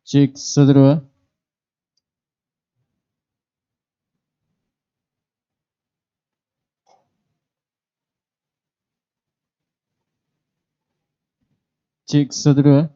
Cek saudara. Cek saudara.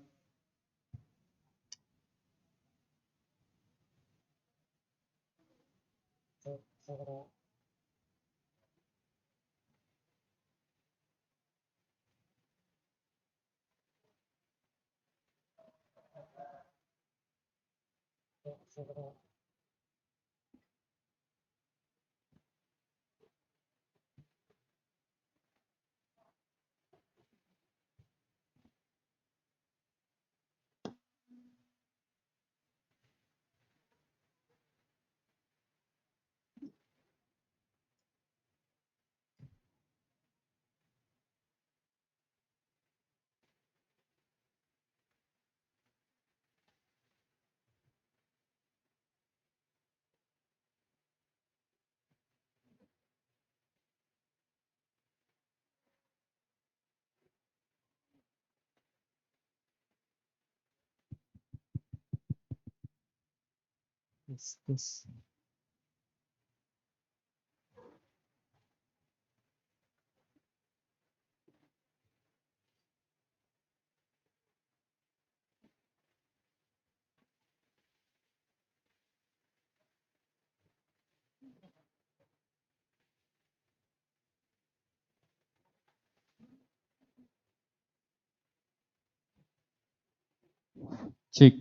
Tes. Cek.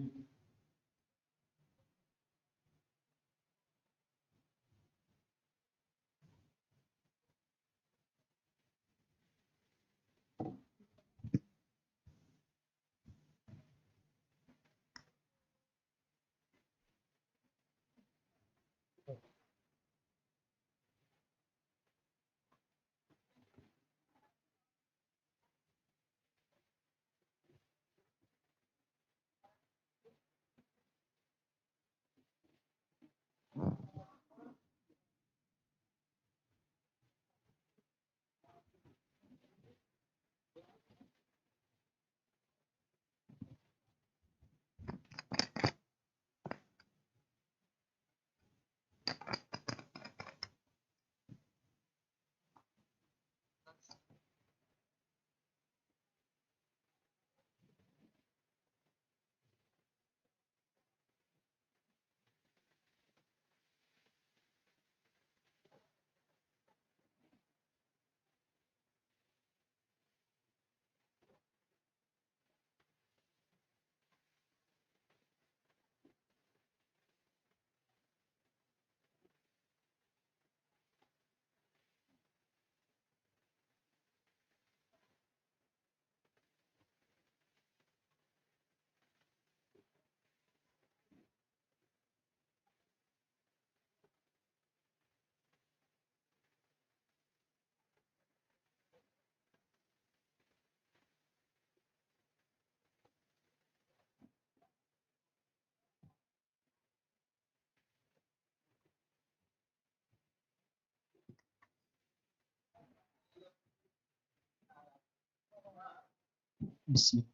Bismillah.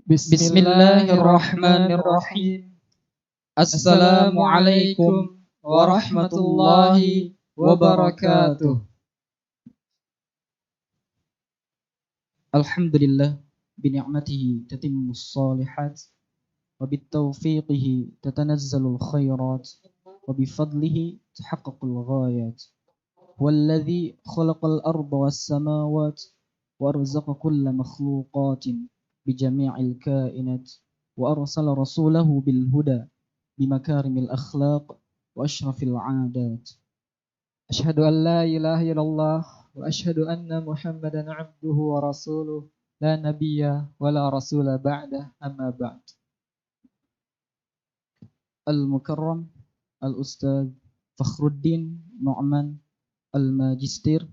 Bismillahirrahmanirrahim. Assalamualaikum warahmatullahi wabarakatuh. Alhamdulillah bini'matihi tatimmus salihat wa bitawfiqihi tatanazzalul khairat wa bifadlihi tahaqqaqul ghayat. Walladzi khalaqal arda was samawat wa arzaqa kulla makhluqatin bijami'il kainat wa arsala rasulahu bil huda bimakarimil akhlaq wa asyrafil 'adat. Asyhadu an la ilaha illallah وأشهد أن محمدا عبده ورسوله لا نبي ولا رسول بعده أما بعد. المكرم الأستاذ فخر الدين نعمان الماجستير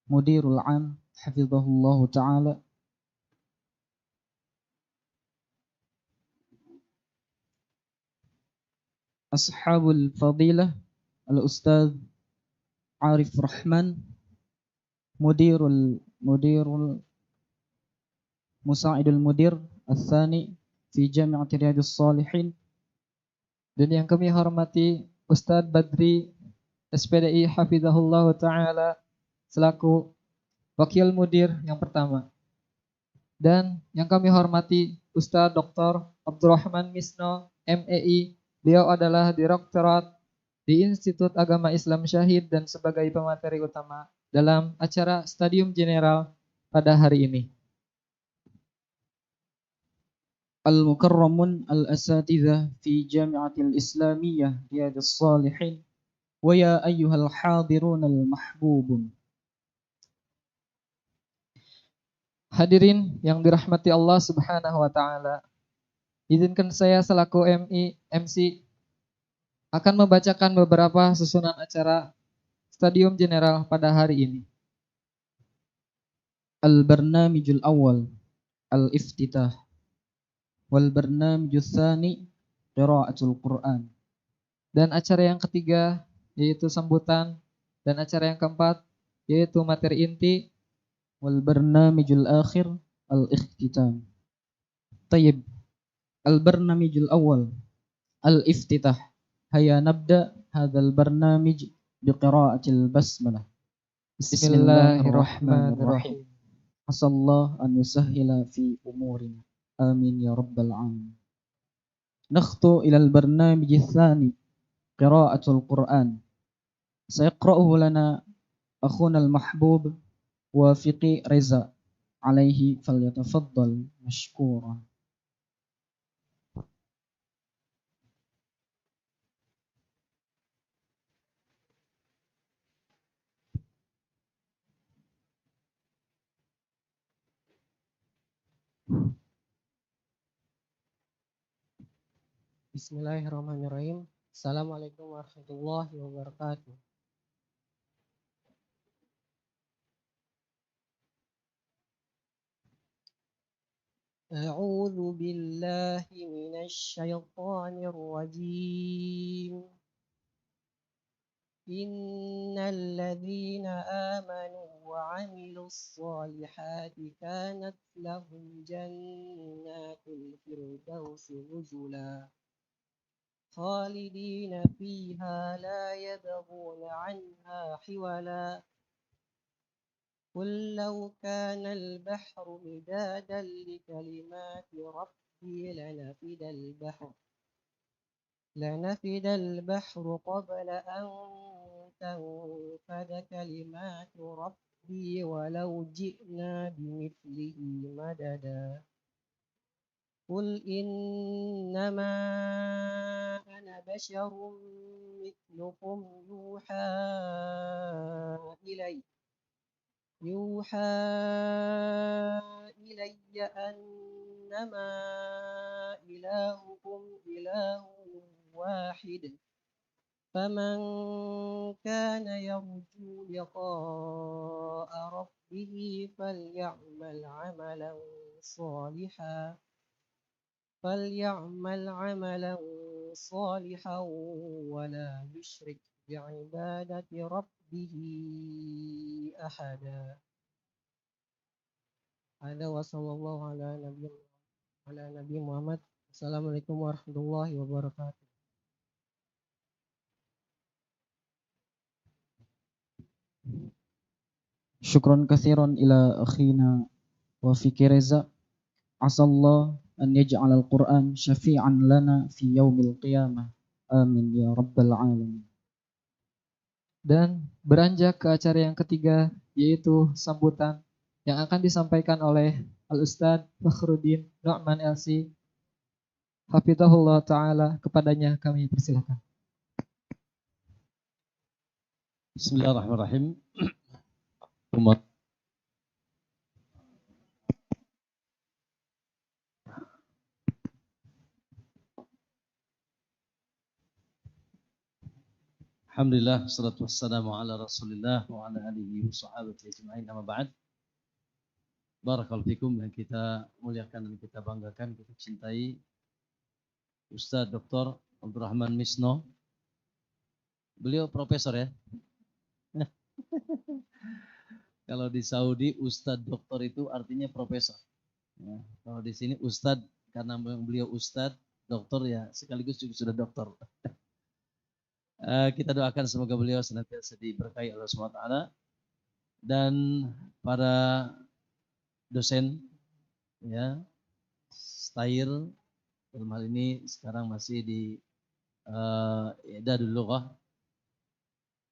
مدير العام حفظه الله تعالى، أصحاب الفضيلة الأستاذ عارف رحمن مدير مساعد المدير الثاني في جامعة رياض الصالحين، dan yang kami hormati Ustadz Badri SPDI Hafizahullah Ta'ala selaku Wakil Mudir yang pertama, dan yang kami hormati Ustadz Dr. Abdurrahman Misno MEI, beliau adalah Direktorat di Institut Agama Islam Syahid dan sebagai pemateri utama dalam acara Stadium General pada hari ini. Al-Mukarramun Al-Asatidhah fi Jami'atil Islamiyah Riyadhus Shalihin wa ya ayyuhal hadirun al-mahbubun. Hadirin yang dirahmati Allah Subhanahu wa taala, izinkan saya selaku MC akan membacakan beberapa susunan acara Stadium General pada hari ini. Al-Barnamijul Awal Al-Iftitah wal Barnamijul Tsani Qiraatul Quran. Dan acara yang ketiga yaitu sambutan, dan acara yang keempat yaitu materi inti, wal Barnamijul Akhir Al-Ikhtitam. Tayyib. Al-Barnamijul Awal Al-Iftitah. Hayya nabda hadzal barnamij biqiraatil basmalah. Bismillahirrahmanirrahim. Asallahu an yusahhila fi umurina. Amin ya rabbal alamin. Nakhtu ila al-barnamij ats-tsani qiraatul Quran. Sayaqra'uhu lana akhuna al-mahbub Wafiqi Reza alaihi falyatafaddal mashkura. Bismillahirrahmanirrahim. Assalamualaikum warahmatullahi wabarakatuh. A'udzu billahi minasy syaithanir rajim. Innal ladzina amanu wa 'amilus shalihati kanat lahum jannatul firdausi nuzula. خالدين فيها لا يبغون عنها حولا قل لو كان البحر مدادا لكلمات ربي لنفد البحر قبل أن تنفد كلمات ربي ولو جئنا بمثله مددا قل إنما أنا بشر مثلكم يوحى إلي أنما إلهكم إله واحد فمن كان يرجو لقاء ربه فليعمل عملا صالحا ولا يشرك بعبادة ربه أحدا. هذا وصلى الله على نبي محمد. Assalamualaikum warahmatullahi wabarakatuh. Syukran katsiran ila akhina Wafiqi Reza. Asallahu an yaj'al al-Quran syafi'an lana fi yaumil qiyamah. Amin ya rabbal alamin. Dan beranjak ke acara yang ketiga, yaitu sambutan yang akan disampaikan oleh Al-Ustadz Fakhruddin Nu'man LC Hafizahullah Ta'ala. Kepadanya kami persilakan. Bismillahirrahmanirrahim. Umat. Alhamdulillah, salatu wassalamu ala rasulillah wa ala alihi wa sahabati ajma'in, amma ba'd. Barakallahu fikum, yang kita muliakan dan kita banggakan, kita cintai Ustaz Dr. Abdurrahman Misno. Beliau profesor ya. Kalau di Saudi Ustaz Doktor itu artinya profesor. Ya, kalau di sini Ustaz karena beliau Ustaz Doktor ya sekaligus juga sudah doktor. Kita doakan semoga beliau senantiasa diberkahi Allah SWT dan para dosen ya stair dalam hal ini sekarang masih di I'dadul Lughah.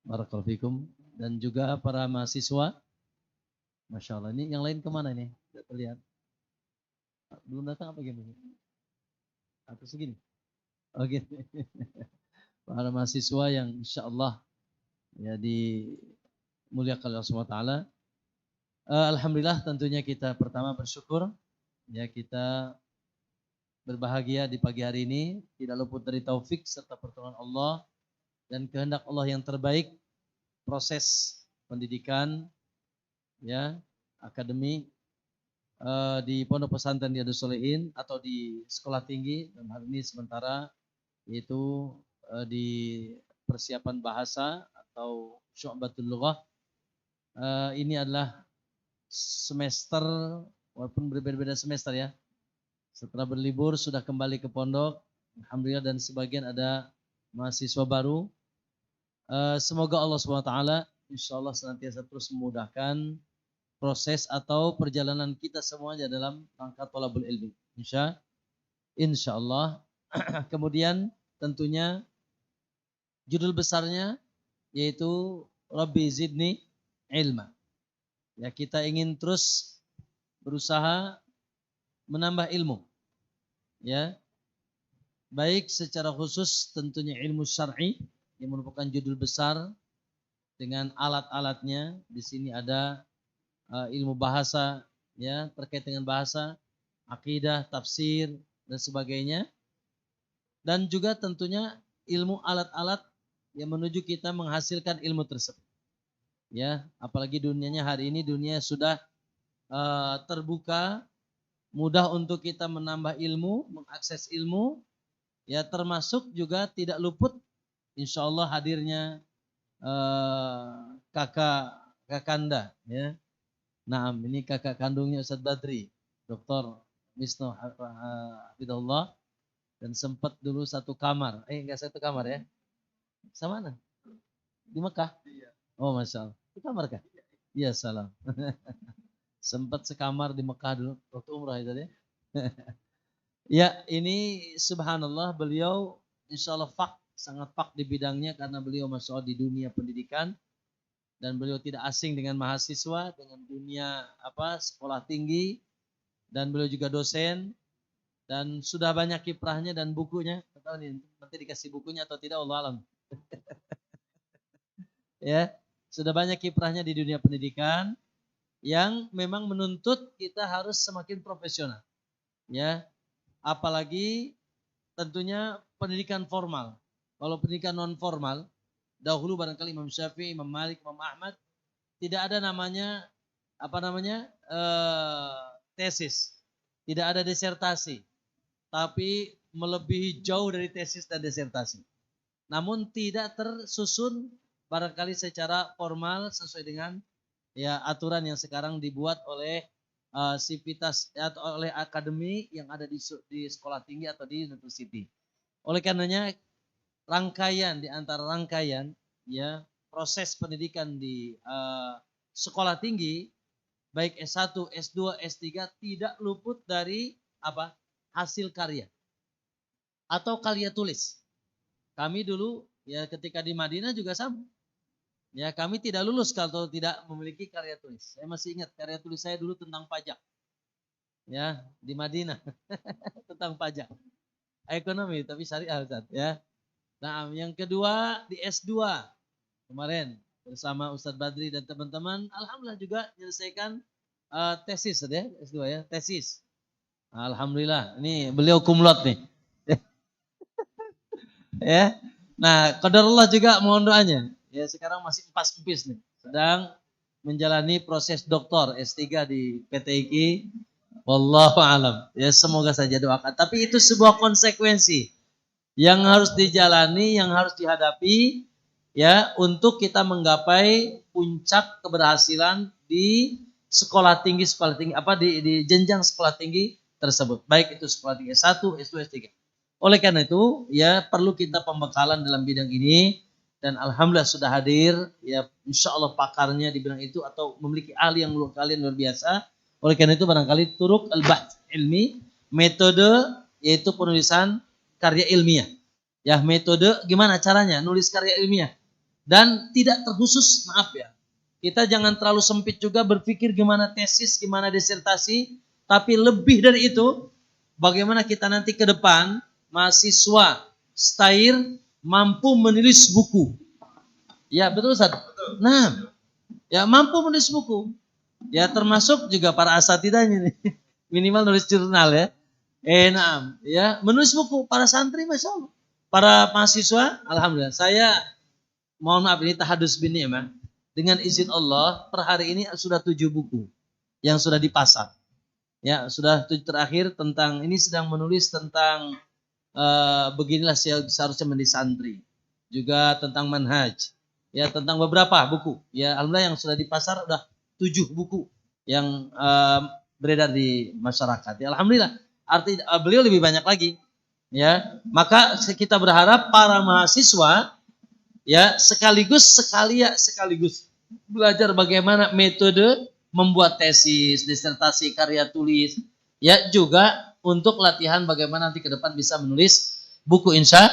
Barakallahu fikum, dan juga para mahasiswa. Masya Allah, ini yang lain kemana ini? Tidak terlihat. Belum datang apa gimana? Atau segini? Oke. Para mahasiswa yang insya Allah ya dimuliakan Allah SWT. Alhamdulillah, tentunya kita pertama bersyukur ya, kita berbahagia di pagi hari ini, tidak luput dari taufik serta pertolongan Allah dan kehendak Allah yang terbaik. Proses pendidikan ya akademi di Pondok Pesantren Riyadhus Shalihin atau di sekolah tinggi dalam hal ini sementara yaitu di persiapan bahasa atau Syu'batul Lughah. Ini adalah semester, walaupun berbeda-beda semester ya. Setelah berlibur sudah kembali ke pondok, alhamdulillah, dan sebagian ada mahasiswa baru. Semoga Allah SWT insya Allah senantiasa terus memudahkan proses atau perjalanan kita semuanya dalam rangka thalabul ilmi. Insya Allah. Kemudian tentunya judul besarnya yaitu Rabbi Zidni Ilma. Ya, kita ingin terus berusaha menambah ilmu. Ya. Baik secara khusus tentunya ilmu syar'i yang merupakan judul besar dengan alat-alatnya. Di sini ada ilmu bahasa ya, terkait dengan bahasa, akidah, tafsir dan sebagainya. Dan juga tentunya ilmu alat-alat yang menuju kita menghasilkan ilmu tersebut. Ya, apalagi dunianya hari ini dunia sudah terbuka, mudah untuk kita menambah ilmu, mengakses ilmu. Ya, termasuk juga tidak luput insya Allah hadirnya kakanda ya. Nah, ini kakak kandungnya Ustadz Badri, Dr. Misno Hafidahullah, dan sempat dulu satu kamar. Enggak satu kamar ya. Sama mana? Di Mekah? Iya. Oh, Masya Allah. Di kamar kah? Iya, salam. Sempat sekamar di Mekah dulu waktu umrah itu ya. Ya, ini subhanallah beliau insya Allah sangat di bidangnya karena beliau masuk di dunia pendidikan dan beliau tidak asing dengan mahasiswa, dengan dunia sekolah tinggi, dan beliau juga dosen dan sudah banyak kiprahnya dan bukunya. Tahu nih nanti dikasih bukunya atau tidak Allah alam. Ya, sudah banyak kiprahnya di dunia pendidikan yang memang menuntut kita harus semakin profesional. Ya, apalagi tentunya pendidikan formal. Kalau pendidikan non formal, dahulu barangkali Imam Syafi'i, Imam Malik, Imam Ahmad tidak ada namanya tesis, tidak ada disertasi, tapi melebihi jauh dari tesis dan disertasi. Namun tidak tersusun barangkali secara formal sesuai dengan ya aturan yang sekarang dibuat oleh sivitas atau oleh akademi yang ada di sekolah tinggi atau di university. Oleh karenanya di antara rangkaian ya proses pendidikan di sekolah tinggi baik S1, S2, S3 tidak luput dari hasil karya atau karya tulis. Kami dulu ya ketika di Madinah juga sama. Ya, kami tidak lulus kalau tidak memiliki karya tulis. Saya masih ingat karya tulis saya dulu tentang pajak. Ya, di Madinah. Tentang pajak. Ekonomi, tapi syariah Ustaz, ya. Nah, yang kedua di S2 kemarin. bersama Ustadz Badri dan teman-teman. Alhamdulillah juga menyelesaikan tesis ya, S2 ya, tesis. Alhamdulillah, ini beliau kumlot nih. Ya. Nah, qadarullah juga mohon doanya. Ya, sekarang masih empas-empis nih. Sedang menjalani proses doktor S3 di PTIQ. Wallahu alam. Ya, semoga saja doakan. Tapi itu sebuah konsekuensi yang harus dijalani, yang harus dihadapi ya untuk kita menggapai puncak keberhasilan di sekolah tinggi apa di jenjang sekolah tinggi tersebut. Baik itu sekolah tinggi S1, S2, S3. Oleh karena itu, ya perlu kita pembekalan dalam bidang ini dan alhamdulillah sudah hadir ya insya Allah pakarnya di bidang itu atau memiliki ahli yang luar biasa. Oleh karena itu barangkali turuk al-bahts ilmi, metode yaitu penulisan karya ilmiah. Ya, metode gimana caranya nulis karya ilmiah. Dan tidak terkhusus, maaf ya. Kita jangan terlalu sempit juga berpikir gimana tesis, gimana disertasi, tapi lebih dari itu, bagaimana kita nanti ke depan mahasiswa stair mampu menulis buku. Ya, betul Ustaz. Nah, ya mampu menulis buku. Ya termasuk juga para asatidahnya nih. Minimal nulis jurnal ya. Nah, ya menulis buku para santri Masya Allah. Para mahasiswa, alhamdulillah. Saya mohon maaf ini tahadus bin ni'mah. Dengan izin Allah, per hari ini sudah 7 buku yang sudah dipasang. Ya, sudah 7 terakhir tentang ini sedang menulis tentang beginilah seharusnya menjadi santri. Juga tentang manhaj. Ya, tentang beberapa buku. Ya, alhamdulillah yang sudah di pasar udah 7 buku yang beredar di masyarakat. Ya, alhamdulillah. Arti beliau lebih banyak lagi. Ya, maka kita berharap para mahasiswa ya sekaligus belajar bagaimana metode membuat tesis, disertasi, karya tulis. Ya, juga untuk latihan bagaimana nanti ke depan bisa menulis buku insya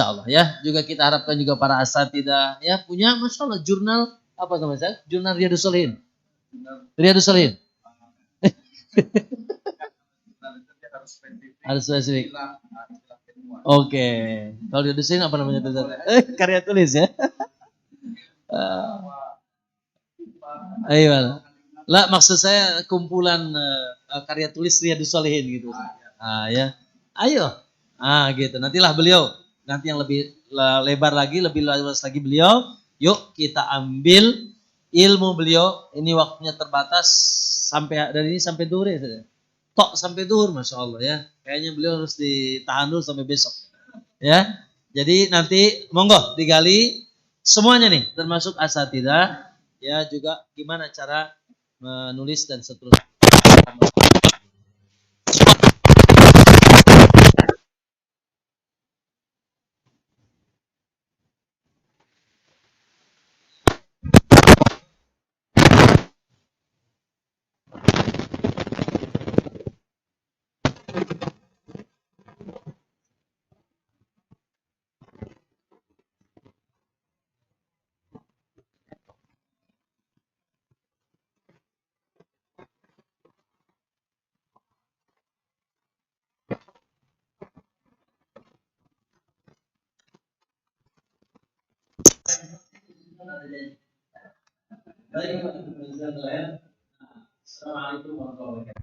Allah ya. Juga kita harapkan juga para asatidah ya punya Masya Allah jurnal apa namanya? Jurnal Riyadhus Shalihin. Riyadhus Shalihin. Harus spesifik. Oke. Kalau Riyadhus Shalihin apa namanya tuh? Karya tulis ya. Ayo. Lah maksud saya kumpulan karya tulis Riyadhus Shalihin gitu. Ya. Ayo. Gitu. Nantilah beliau nanti yang lebih lebar lagi, lebih luas lagi beliau. Yuk kita ambil ilmu beliau. Ini waktunya terbatas sampai dari ini sampai duhur ya. Tok sampai duhur, Masya Allah ya. Kayaknya beliau harus ditahan dulu sampai besok. Ya. Jadi nanti monggo digali semuanya nih, termasuk asatidah. Ya juga gimana cara menulis dan seterusnya. Assalamualaikum warahmatullahi wabarakatuh.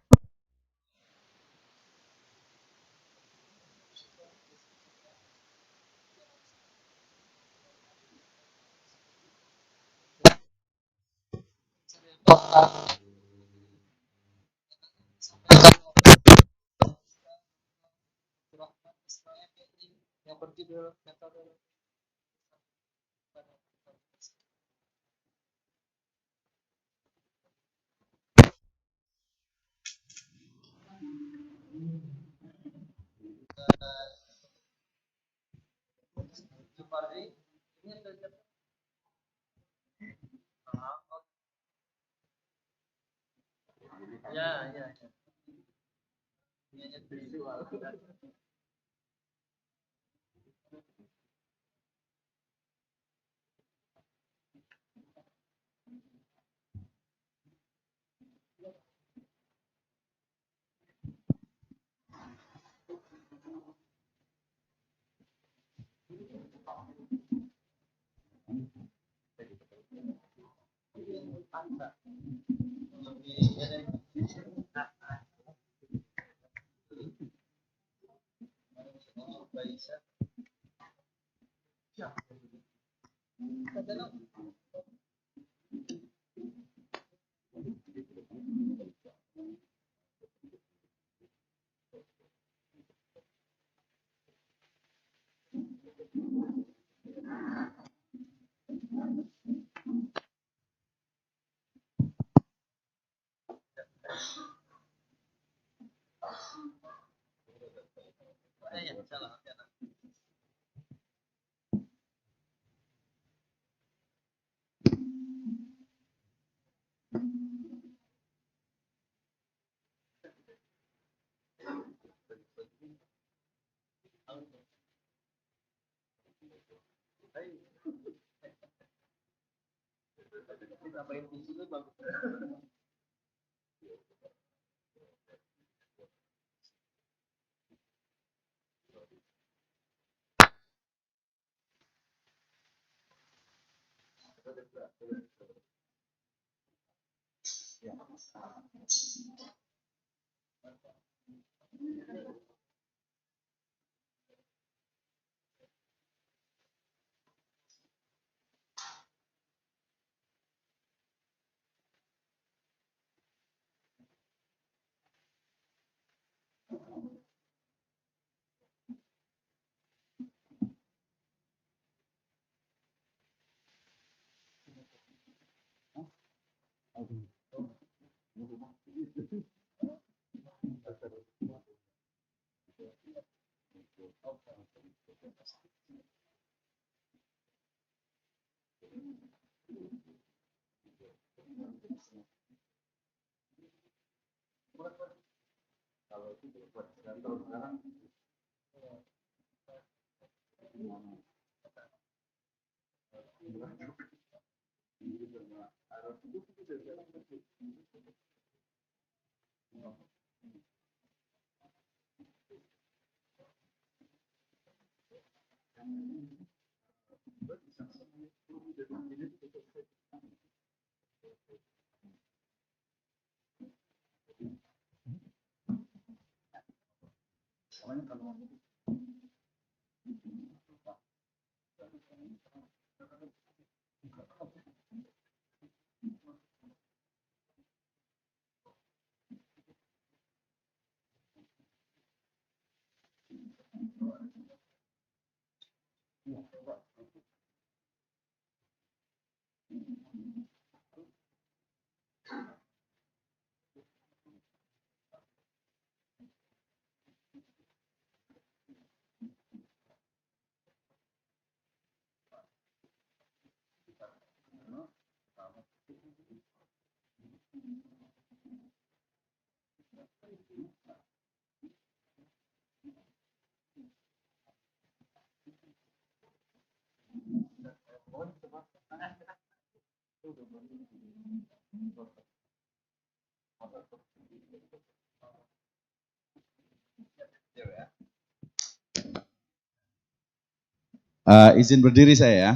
yang berjudul metode Ya, ya. Ini visual. Izin berdiri saya ya.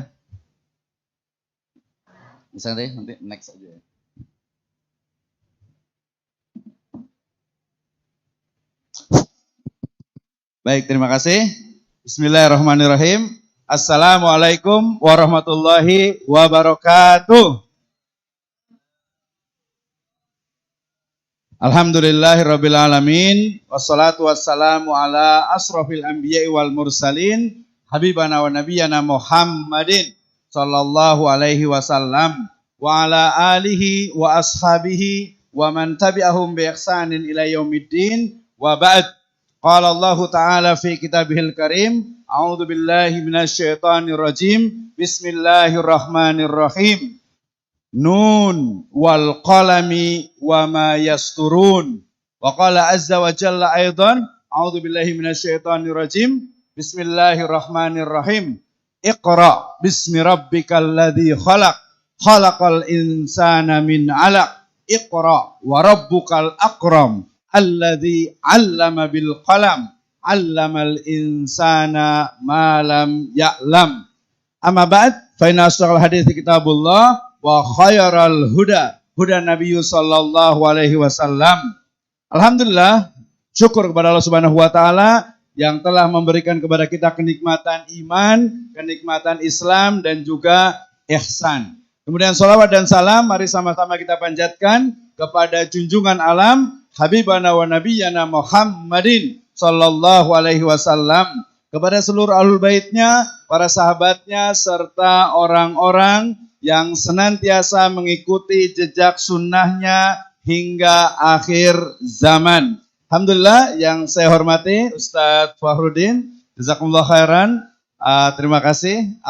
Bisa deh, nanti next aja. Baik, terima kasih. Bismillahirrahmanirrahim. Assalamualaikum warahmatullahi wabarakatuh. Alhamdulillahirabbil alamin. Wassalatu wassalamu ala asrofil anbiya'i wal mursalin. Habibana wa nabiyana Muhammadin sallallahu alaihi wasallam wa ala alihi wa ashabihi wa man tabi'ahum bi ihsanin ila yaumiddin wa ba'd. Qala Allah Ta'ala fi kitabihil karim, a'udzu billahi minasyaitonir rajim. Bismillahirrahmanirrahim. Nun wal qalami wa ma yasturun. Wa qala azza wa jalla aidan, a'udzu billahi minasyaitonir rajim. Bismillahirrahmanirrahim. Iqra bismi rabbikal ladzi khalaq. Khalaqal insana min 'alaq. Iqra wa rabbukal akram. Alladzi 'allama bil qalam. 'Allamal insana ma lam ya'lam. Amma ba'd, fa inna asdaqal hadiits kitabullah wa khairal huda hudan nabiyyu sallallahu alaihi wasallam. Alhamdulillah, syukur kepada Allah Subhanahu wa taala yang telah memberikan kepada kita kenikmatan iman, kenikmatan Islam dan juga ihsan. Kemudian salawat dan salam mari sama-sama kita panjatkan kepada junjungan alam Habibana wa Nabiyyana Muhammadin sallallahu alaihi wasallam, kepada seluruh ahlul baitnya, para sahabatnya, serta orang-orang yang senantiasa mengikuti jejak sunnahnya hingga akhir zaman. Alhamdulillah, yang saya hormati Ustadz Fahrudin, jazakumullah khairan. Terima kasih.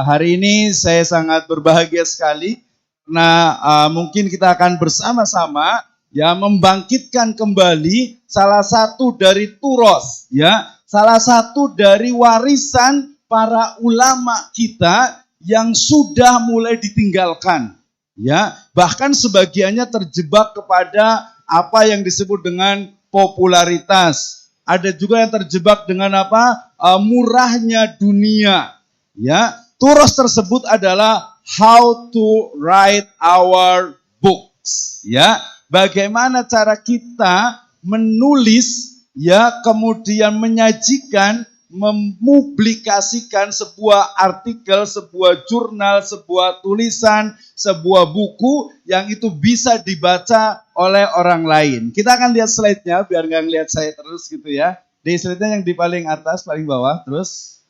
Hari ini saya sangat berbahagia sekali karena mungkin kita akan bersama-sama ya membangkitkan kembali salah satu dari turos, ya, salah satu dari warisan para ulama kita yang sudah mulai ditinggalkan, ya, bahkan sebagiannya terjebak kepada apa yang disebut dengan popularitas. Ada juga yang terjebak dengan apa? Murahnya dunia, ya. Turos tersebut adalah how to write our books, ya. Bagaimana cara kita menulis, ya, kemudian menyajikan, mempublikasikan sebuah artikel, sebuah jurnal, sebuah tulisan, sebuah buku yang itu bisa dibaca oleh orang lain. Kita akan lihat slide-nya biar nggak ngelihat saya terus gitu ya. Di slide-nya yang di paling atas, paling bawah, terus.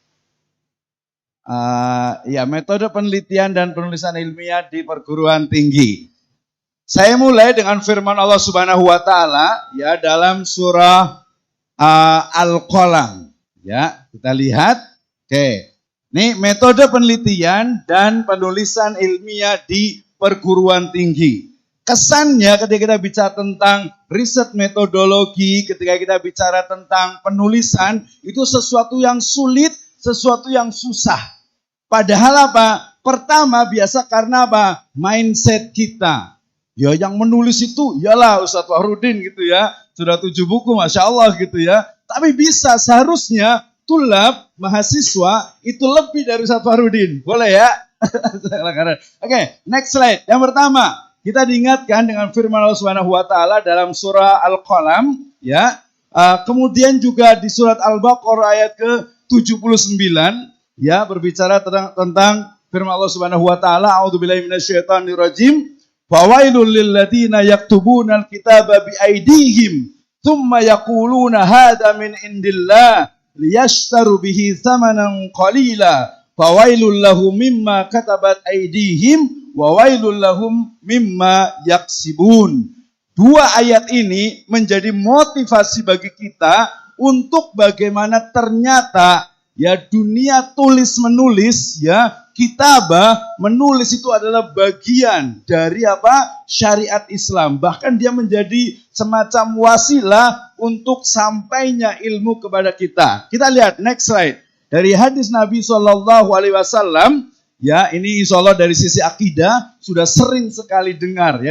Ya, metode penelitian dan penulisan ilmiah di perguruan tinggi. Saya mulai dengan firman Allah Subhanahu wa taala ya dalam surah Al-Qalam. Ya, kita lihat. Oke. Ini metode penelitian dan penulisan ilmiah di perguruan tinggi. Kesannya ketika kita bicara tentang riset metodologi, ketika kita bicara tentang penulisan, itu sesuatu yang sulit, sesuatu yang susah. Padahal apa? Pertama biasa karena apa? Mindset kita. Ya yang menulis itu, yalah Ustadz Fahrudin gitu ya. Sudah 7 buku, Masya Allah gitu ya. Tapi bisa seharusnya tulab, mahasiswa itu lebih dari Ustadz Fahrudin. Boleh ya? Oke, next slide. Yang pertama, kita diingatkan dengan firman Allah Subhanahu wa taala dalam surah Al-Qalam, ya. Kemudian juga di surat Al-Baqarah ayat ke-79, ya, berbicara tentang firman Allah Subhanahu wa taala, a'udzubillahi minasyaitonirrajim. Fawailul lilladzina yaktubuna al-kitaba biaydihim thumma yaquluna hadza min indillah liyashtaru bihi thamanan qalila fawailul lahum mimma katabat aydihim wa wailul lahum mimma yaksibun. Dua ayat ini menjadi motivasi bagi kita untuk bagaimana ternyata ya dunia tulis menulis, ya, kitabah menulis itu adalah bagian dari apa? Syariat Islam. Bahkan dia menjadi semacam wasilah untuk sampainya ilmu kepada kita. Kita lihat next slide. Dari hadis Nabi Shallallahu Alaihi Wasallam, ya, ini insya Allah dari sisi akidah sudah sering sekali didengar,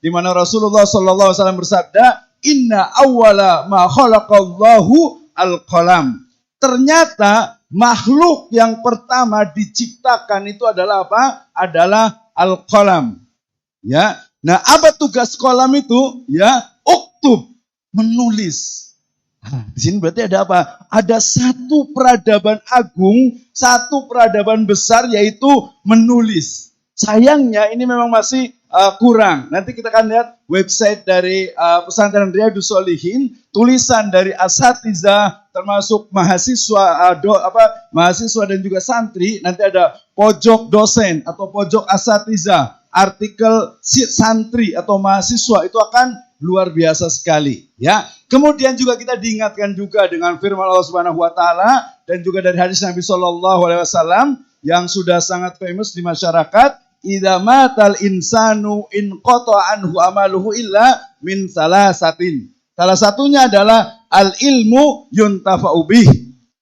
di mana Rasulullah Shallallahu Alaihi Wasallam bersabda, Inna awwala ma khalaqallahu al-qalam. Ternyata makhluk yang pertama diciptakan itu adalah apa? Adalah al-qalam. Ya. Nah, apa tugas qalam itu? Ya, uktub, menulis. Di sini berarti ada apa? Ada satu peradaban agung, satu peradaban besar, yaitu menulis. Sayangnya ini memang masih kurang. Nanti kita akan lihat website dari pesantren Riyadhus Shalihin, tulisan dari asatidzah termasuk mahasiswa, mahasiswa dan juga santri. Nanti ada pojok dosen atau pojok asatidzah, artikel santri atau mahasiswa, itu akan luar biasa sekali, ya. Kemudian juga kita diingatkan juga dengan firman Allah Subhanahu wa taala dan juga dari hadis Nabi Shallallahu alaihi wasallam yang sudah sangat famous di masyarakat, idza matal insanu in qata anhu amaluhu illa min salasatin. Salah satunya adalah al ilmu yuntafa'u bih.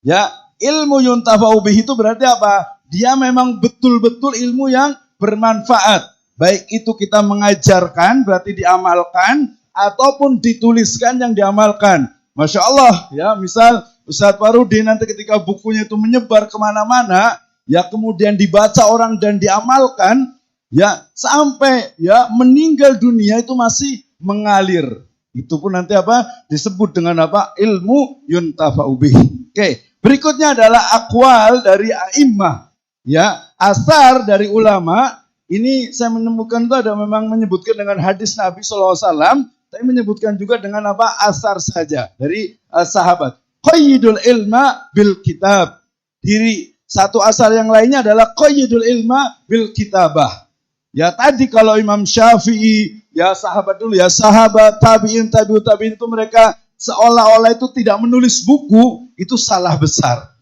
Ya, ilmu yuntafa'u bih itu berarti apa? Dia memang betul-betul ilmu yang bermanfaat. Baik itu kita mengajarkan berarti diamalkan, ataupun dituliskan yang diamalkan. Masya Allah, ya, misal Ustadz Fahrudin nanti ketika bukunya itu menyebar kemana-mana, ya, kemudian dibaca orang dan diamalkan, Ya, sampai ya meninggal dunia itu masih mengalir. Itu pun nanti apa? Disebut dengan apa? Ilmu yuntafa'u bihi. Oke, berikutnya adalah aqwal dari a'immah. Ya, asar dari ulama. Ini saya menemukan itu ada memang menyebutkan dengan hadis Nabi SAW, tapi menyebutkan juga dengan apa? Asar saja dari sahabat. Qayyidul ilma bil kitab. Diri satu asar yang lainnya adalah qayyidul ilma bil kitabah. Ya tadi kalau Imam Syafi'i, ya sahabat dulu ya, sahabat tabi'in, tabi'ut tabi'in itu mereka seolah-olah itu tidak menulis buku, itu salah besar.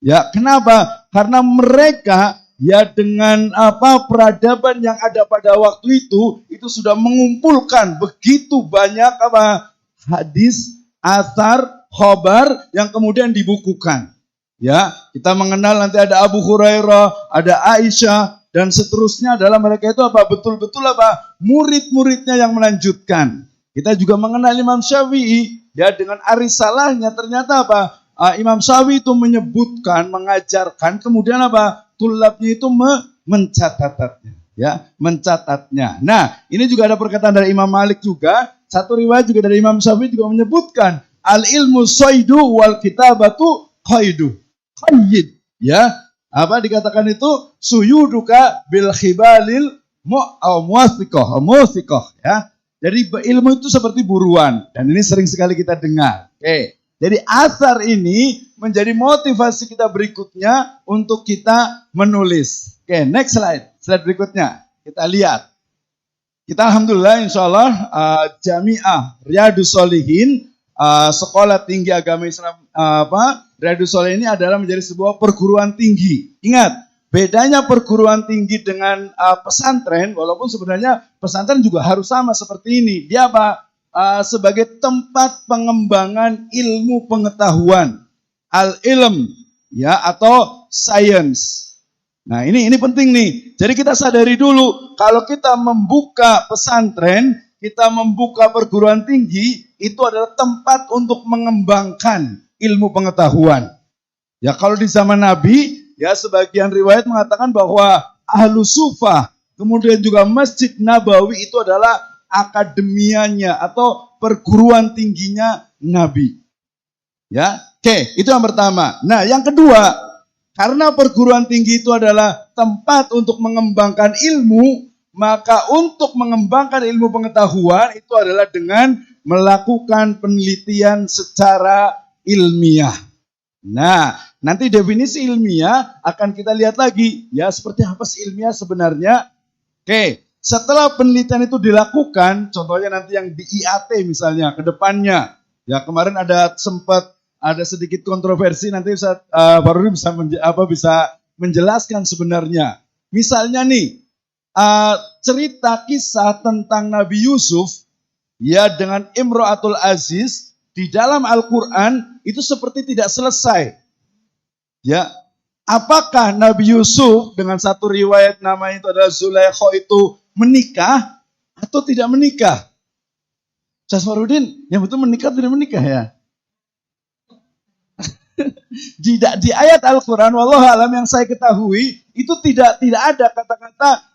Ya, kenapa? Karena mereka ya dengan apa peradaban yang ada pada waktu itu sudah mengumpulkan begitu banyak apa hadis, asar, khobar yang kemudian dibukukan. Ya, kita mengenal nanti ada Abu Hurairah, ada Aisyah dan seterusnya adalah mereka itu apa betul-betul apa murid-muridnya yang melanjutkan. Kita juga mengenal Imam Syafi'i ya dengan arisalahnya ternyata apa Imam Syafi'i itu menyebutkan, mengajarkan, kemudian apa tulabnya itu mencatatnya, ya mencatatnya. Nah, ini juga ada perkataan dari Imam Malik juga. Satu riwayat juga dari Imam Syafi'i juga menyebutkan al ilmu soidu wal kitabatu qaidu. Qayyid, ya. Apa dikatakan itu suyuduka bil khibalil muwathiqah, ya. Jadi ilmu itu seperti buruan dan ini sering sekali kita dengar. Oke. Jadi asar ini menjadi motivasi kita berikutnya untuk kita menulis. Oke, next slide. Slide berikutnya. Kita lihat. Kita alhamdulillah insyaallah Jami'ah Riyadhus Shalihin, sekolah tinggi agama Islam Riyadhus Shalihin ini adalah menjadi sebuah perguruan tinggi. Ingat, bedanya perguruan tinggi dengan pesantren, walaupun sebenarnya pesantren juga harus sama seperti ini. Dia apa? Sebagai tempat pengembangan ilmu pengetahuan, al-ilm, ya atau science. Nah ini penting nih. Jadi kita sadari dulu kalau kita membuka pesantren, kita membuka perguruan tinggi, itu adalah tempat untuk mengembangkan ilmu pengetahuan. Ya kalau di zaman Nabi, ya sebagian riwayat mengatakan bahwa Ahlu Sufah, kemudian juga Masjid Nabawi itu adalah akademianya atau perguruan tingginya Nabi. Ya, oke, itu yang pertama. Nah, yang kedua, karena perguruan tinggi itu adalah tempat untuk mengembangkan ilmu, maka untuk mengembangkan ilmu pengetahuan itu adalah dengan melakukan penelitian secara ilmiah. Nah, nanti definisi ilmiah akan kita lihat lagi. Ya, seperti apa sih ilmiah sebenarnya? Oke. Setelah penelitian itu dilakukan, contohnya nanti yang di IAT misalnya, ke depannya. Ya kemarin sempat ada sedikit kontroversi, nanti bisa Faruri bisa menjelaskan sebenarnya. Misalnya nih, cerita kisah tentang Nabi Yusuf, ya dengan Imro'atul Aziz, di dalam Al-Quran itu seperti tidak selesai. Ya, apakah Nabi Yusuf dengan satu riwayat namanya itu adalah Zulaikha itu menikah atau tidak menikah? Jasmarudin, yang betul menikah atau tidak menikah ya? Di ayat Al-Quran, wallahu alam yang saya ketahui, itu tidak ada kata-kata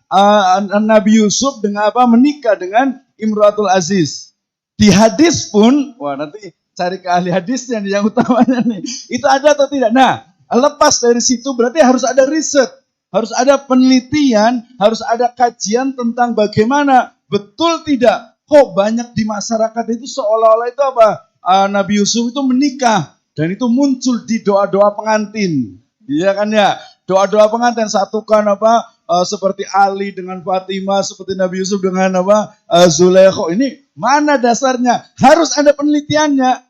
Nabi Yusuf dengan menikah dengan Imro'atul Aziz. Di hadis pun, wah nanti cari ke ahli hadisnya nih, yang utamanya nih, itu ada atau tidak? Nah, lepas dari situ berarti harus ada riset. Harus ada penelitian, harus ada kajian tentang bagaimana betul tidak. Kok banyak di masyarakat itu seolah-olah itu Nabi Yusuf itu menikah dan itu muncul di doa-doa pengantin. Iya kan ya? Doa-doa pengantin satukan seperti Ali dengan Fatimah, seperti Nabi Yusuf dengan Zulaikha. Ini mana dasarnya? Harus ada penelitiannya.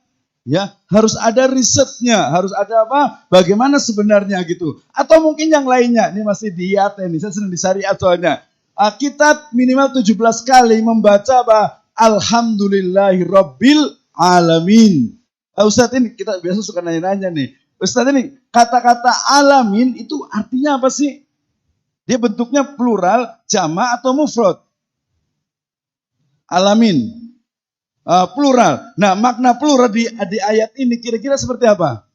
Ya, harus ada risetnya, harus ada bagaimana sebenarnya gitu. Atau mungkin yang lainnya, ini masih di IAT ini, saya sedang di syariat soalnya. Kita minimal 17 kali membaca Alhamdulillahirabbil alamin. Ustaz ini kita biasa suka nanya-nanya nih. Ustaz ini kata-kata alamin itu artinya apa sih? Dia bentuknya plural, jama' atau mufrad? Alamin. Plural. Nah, makna plural di ayat ini kira-kira seperti apa?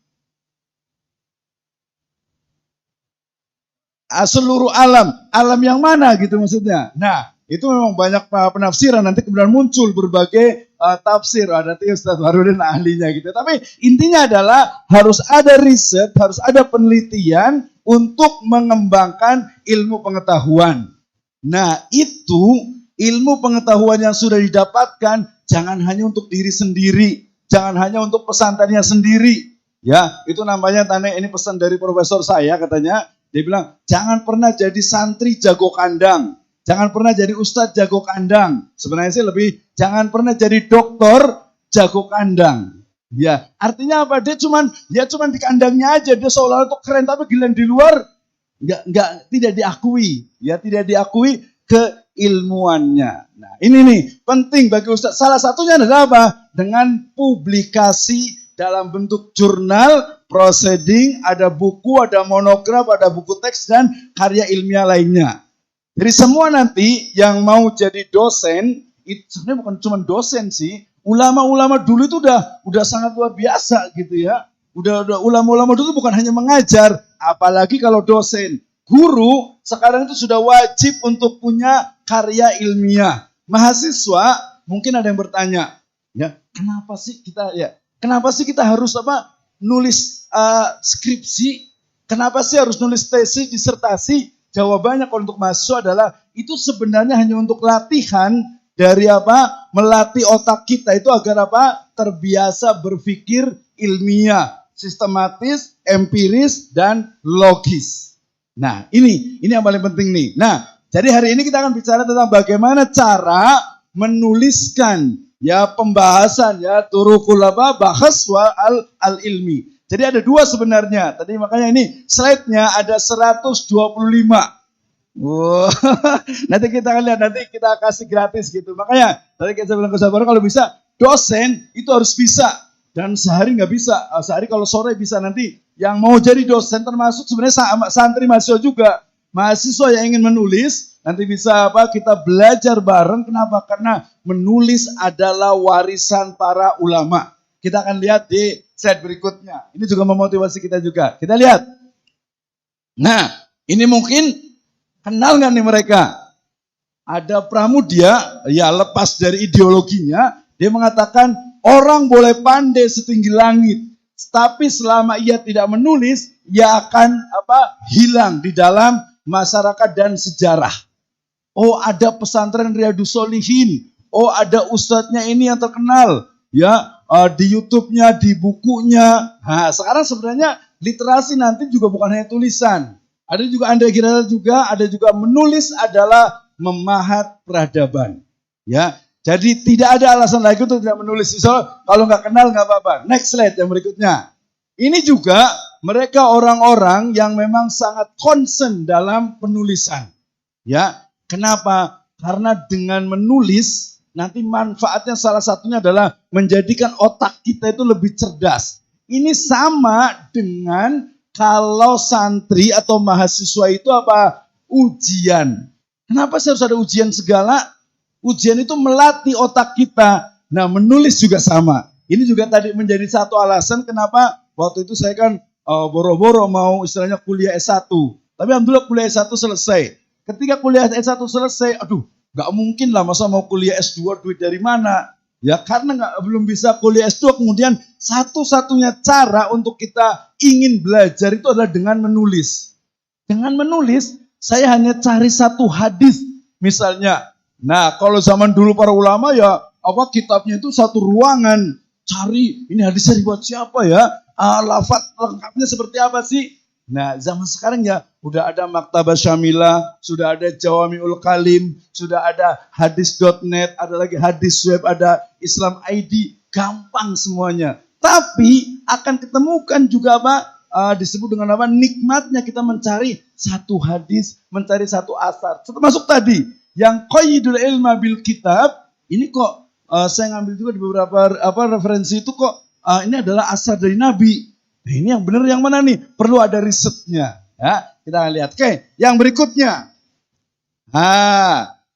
Seluruh alam yang mana gitu maksudnya. Nah, itu memang banyak penafsiran, nanti kemudian muncul berbagai tafsir. Nanti Ustaz Farudin ahlinya gitu. Tapi intinya adalah harus ada riset, harus ada penelitian untuk mengembangkan ilmu pengetahuan. Nah, itu ilmu pengetahuan yang sudah didapatkan jangan hanya untuk diri sendiri, jangan hanya untuk pesantrennya sendiri. Ya, itu namanya ini pesan dari profesor saya katanya. Dia bilang, jangan pernah jadi santri jago kandang. Jangan pernah jadi ustadz jago kandang. Sebenarnya sih lebih, jangan pernah jadi dokter jago kandang. Ya, artinya apa? Dia cuman di kandangnya aja. Dia seolah-olah itu keren, tapi giliran di luar tidak diakui. Ya, tidak diakui keilmuannya. Nah, ini nih penting bagi ustadz. Salah satunya adalah apa? Dengan publikasi dalam bentuk jurnal, proceeding, ada buku, ada monograf, ada buku teks, dan karya ilmiah lainnya. Jadi semua nanti yang mau jadi dosen, itu sebenarnya bukan cuma dosen sih, ulama-ulama dulu itu udah sangat luar biasa gitu ya. Udah ulama-ulama dulu bukan hanya mengajar, apalagi kalau dosen. Guru sekarang itu sudah wajib untuk punya karya ilmiah. Mahasiswa mungkin ada yang bertanya, ya kenapa sih kita harus nulis skripsi? Kenapa sih harus nulis tesis, disertasi? Jawabannya kalau untuk mahasiswa adalah itu sebenarnya hanya untuk latihan dari melatih otak kita itu agar terbiasa berpikir ilmiah, sistematis, empiris, dan logis. Nah, ini yang paling penting nih. Nah, jadi hari ini kita akan bicara tentang bagaimana cara menuliskan pembahasan turukul bahas al ilmi. Jadi ada dua sebenarnya. Tadi makanya ini slide-nya ada 125. Wow. Nanti kita akan lihat, nanti kita kasih gratis gitu. Makanya tadi kita bilang ke saudara kalau bisa dosen itu harus bisa. Dan sehari nggak bisa. Sehari kalau sore bisa. Nanti yang mau jadi dosen termasuk sebenarnya santri mahasiswa juga. Mahasiswa yang ingin menulis nanti bisa kita belajar bareng. Kenapa? Karena menulis adalah warisan para ulama. Kita akan lihat di slide berikutnya. Ini juga memotivasi kita juga. Kita lihat. Nah, ini mungkin kenal nggak nih mereka? Ada Pramudia, lepas dari ideologinya, dia mengatakan orang boleh pandai setinggi langit, tapi selama ia tidak menulis, ia akan hilang di dalam masyarakat dan sejarah. Oh, ada pesantren Riyadus Shalihin. Oh, ada ustadznya ini yang terkenal. Di YouTube-nya, di bukunya. Nah, sekarang sebenarnya literasi nanti juga bukan hanya tulisan. Ada juga Anda kira juga, ada juga menulis adalah memahat peradaban. Ya, jadi tidak ada alasan lagi untuk tidak menulis. Kalau nggak kenal nggak apa-apa. Next slide yang berikutnya. Ini juga mereka orang-orang yang memang sangat concern dalam penulisan. Ya, kenapa? Karena dengan menulis nanti manfaatnya salah satunya adalah menjadikan otak kita itu lebih cerdas. Ini sama dengan kalau santri atau mahasiswa itu ujian. Kenapa sih harus ada ujian segala? Ujian itu melatih otak kita. Nah, menulis juga sama. Ini juga tadi menjadi satu alasan kenapa waktu itu saya kan boro-boro mau istilahnya kuliah S1. Tapi alhamdulillah kuliah S1 selesai. Ketika kuliah S1 selesai, gak mungkin lah masa mau kuliah S2 duit dari mana. Ya karena belum bisa kuliah S2, kemudian satu-satunya cara untuk kita ingin belajar itu adalah dengan menulis. Dengan menulis, saya hanya cari satu hadis misalnya. Nah, kalau zaman dulu para ulama kitabnya itu satu ruangan. Cari, ini hadisnya dibuat siapa ya? Lafaz lengkapnya seperti apa sih? Nah, zaman sekarang udah ada Maktabah Syamilah, sudah ada Jawamiul Kalim, sudah ada hadis.net, ada lagi hadis web, ada Islam ID, gampang semuanya. Tapi akan ketemukan juga disebut dengan nikmatnya kita mencari satu hadis, mencari satu asar. Termasuk tadi yang qayyidul ilma bil kitab, ini kok saya ngambil juga di beberapa referensi itu kok ini adalah asar dari Nabi. Nah, ini yang benar yang mana nih? Perlu ada risetnya. Ya, kita akan lihat. Oke, yang berikutnya.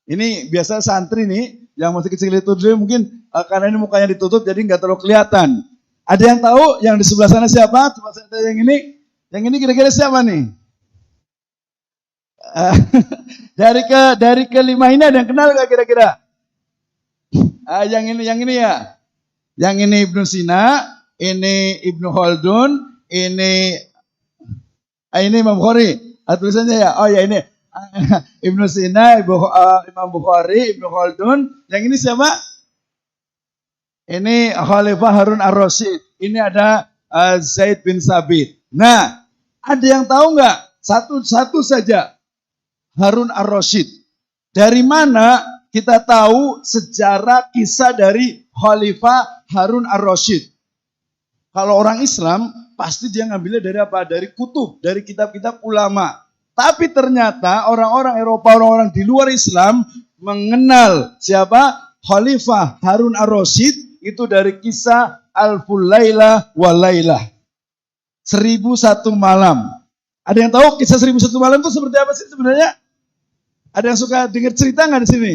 Ini biasa santri nih, yang masih kecil itu dulu mungkin karena ini mukanya ditutup jadi nggak terlalu kelihatan. Ada yang tahu yang di sebelah sana siapa? Coba saya tanya yang ini kira-kira siapa nih? Dari kelima ini ada yang kenal gak kira-kira? Yang ini ya. Yang ini Ibnu Sina, ini Ibnu Khaldun, ini Imam Bukhari. Tulisannya ya. Oh ya ini Ibnu Sina, Imam Bukhari, Ibnu Khaldun. Yang ini siapa? Ini Khalifah Harun Ar-Rasyid. Ini ada Zaid bin Sabit. Nah, ada yang tahu nggak? Satu saja. Harun Ar-Rasyid. Dari mana kita tahu sejarah kisah dari Khalifah Harun Ar-Rasyid? Kalau orang Islam, pasti dia ngambilnya dari apa? Dari kutub, dari kitab-kitab ulama. Tapi ternyata orang-orang Eropa, orang-orang di luar Islam mengenal siapa? Khalifah Harun Ar-Rasyid itu dari kisah Alful Lailah wa Lailah. 1001 malam. Ada yang tahu kisah 1001 malam itu seperti apa sih sebenarnya? Ada yang suka dengar cerita nggak di sini?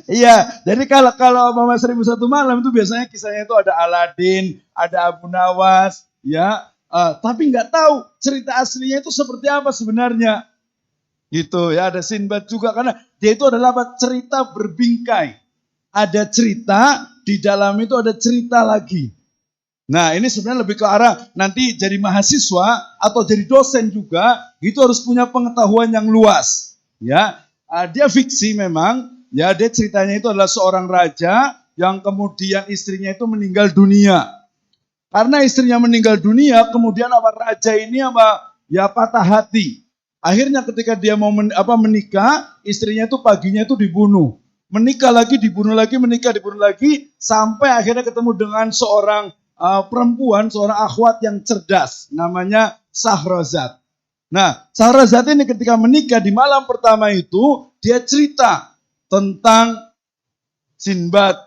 Iya, jadi kalau Mama 1001 malam itu biasanya kisahnya itu ada Aladin, ada Abu Nawas, ya. Tapi nggak tahu cerita aslinya itu seperti apa sebenarnya. Gitu ya, ada Sinbad juga karena dia itu adalah cerita berbingkai. Ada cerita, di dalam itu ada cerita lagi. Nah, ini sebenarnya lebih ke arah nanti jadi mahasiswa atau jadi dosen juga, itu harus punya pengetahuan yang luas. Ya, dia fiksi memang, ya dia ceritanya itu adalah seorang raja yang kemudian istrinya itu meninggal dunia. Karena istrinya meninggal dunia, kemudian raja ini ya patah hati. Akhirnya ketika dia mau menikah, istrinya itu paginya itu dibunuh. Menikah lagi, dibunuh lagi, menikah, dibunuh lagi, sampai akhirnya ketemu dengan seorang perempuan, seorang akhwat yang cerdas, namanya Sahrazad. Nah, Sahrazad ini ketika menikah di malam pertama itu, dia cerita tentang Sinbad,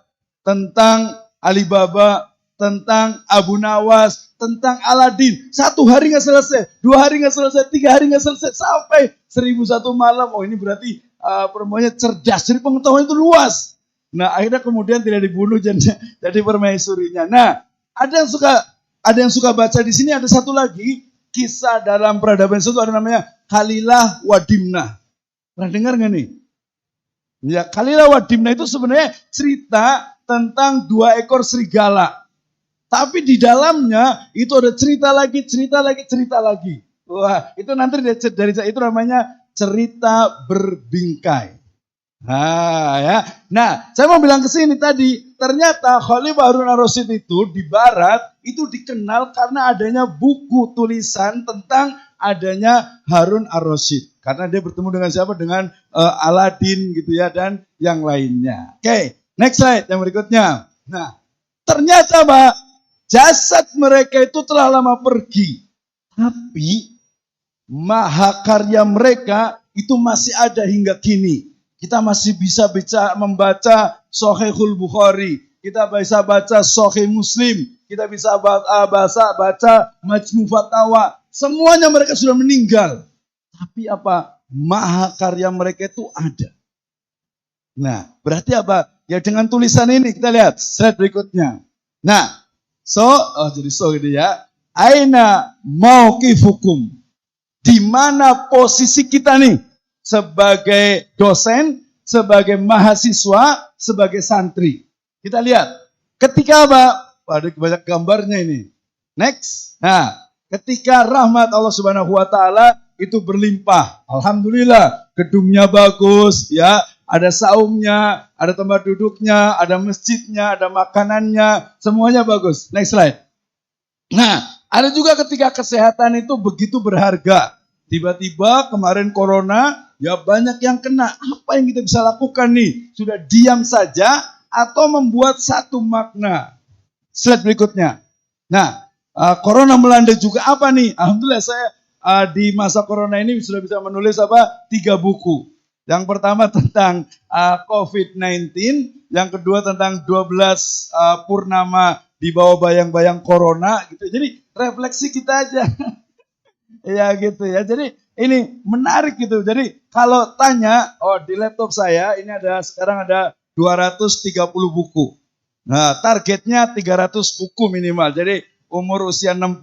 tentang Alibaba, tentang Abu Nawas, tentang Aladin. 1 hari nggak selesai, 2 hari nggak selesai, 3 hari nggak selesai, sampai 1001 malam. Oh, ini berarti perempuannya cerdas, jadi pengetahuan itu luas. Nah, akhirnya kemudian tidak dibunuh jadi permaisurinya. Nah, ada yang suka baca di sini. Ada satu lagi kisah dalam peradaban itu ada namanya Khalilah wa Dimnah. Pernah dengar nggak nih? Ya, Khalilah wa Dimnah itu sebenarnya cerita tentang 2 ekor serigala. Tapi di dalamnya itu ada cerita lagi, cerita lagi, cerita lagi. Wah, itu nanti dari itu namanya cerita berbingkai. Nah, ya. Nah, saya mau bilang ke sini tadi, ternyata Khalifah Harun Ar-Rasyid itu di barat itu dikenal karena adanya buku tulisan tentang adanya Harun Ar-Rasyid. Karena dia bertemu dengan siapa? Dengan Aladin gitu ya, dan yang lainnya. Oke, next slide yang berikutnya. Nah, ternyata jasad mereka itu telah lama pergi. Tapi mahakarya mereka itu masih ada hingga kini. Kita masih bisa membaca Sahihul Bukhari, kita bisa baca Sahih Muslim, kita bisa baca Majmu' Fatawa. Semuanya mereka sudah meninggal. Tapi mahakarya mereka itu ada. Nah, berarti apa? Ya dengan tulisan ini kita lihat slide berikutnya. Nah, jadi gitu ya. Aina mauqifukum? Di mana posisi kita nih? Sebagai dosen, sebagai mahasiswa, sebagai santri. Kita lihat. Ketika ada banyak gambarnya ini. Next. Nah, ketika rahmat Allah Subhanahu wa taala itu berlimpah. Alhamdulillah, gedungnya bagus, ya. Ada saungnya, ada tempat duduknya, ada masjidnya, ada makanannya, semuanya bagus. Next slide. Nah, ada juga ketika kesehatan itu begitu berharga. Tiba-tiba kemarin corona, ya banyak yang kena. Apa yang kita bisa lakukan nih? Sudah diam saja atau membuat satu makna? Slide berikutnya. Nah, corona melanda juga apa nih? Alhamdulillah saya di masa corona ini sudah bisa menulis 3 buku. Yang pertama tentang COVID-19, yang kedua tentang 12 purnama di bawah bayang-bayang corona gitu. Jadi refleksi kita aja. Ya gitu ya. Jadi ini menarik gitu. Jadi kalau tanya, di laptop saya ini sekarang ada 230 buku. Nah, targetnya 300 buku minimal. Jadi umur usia 60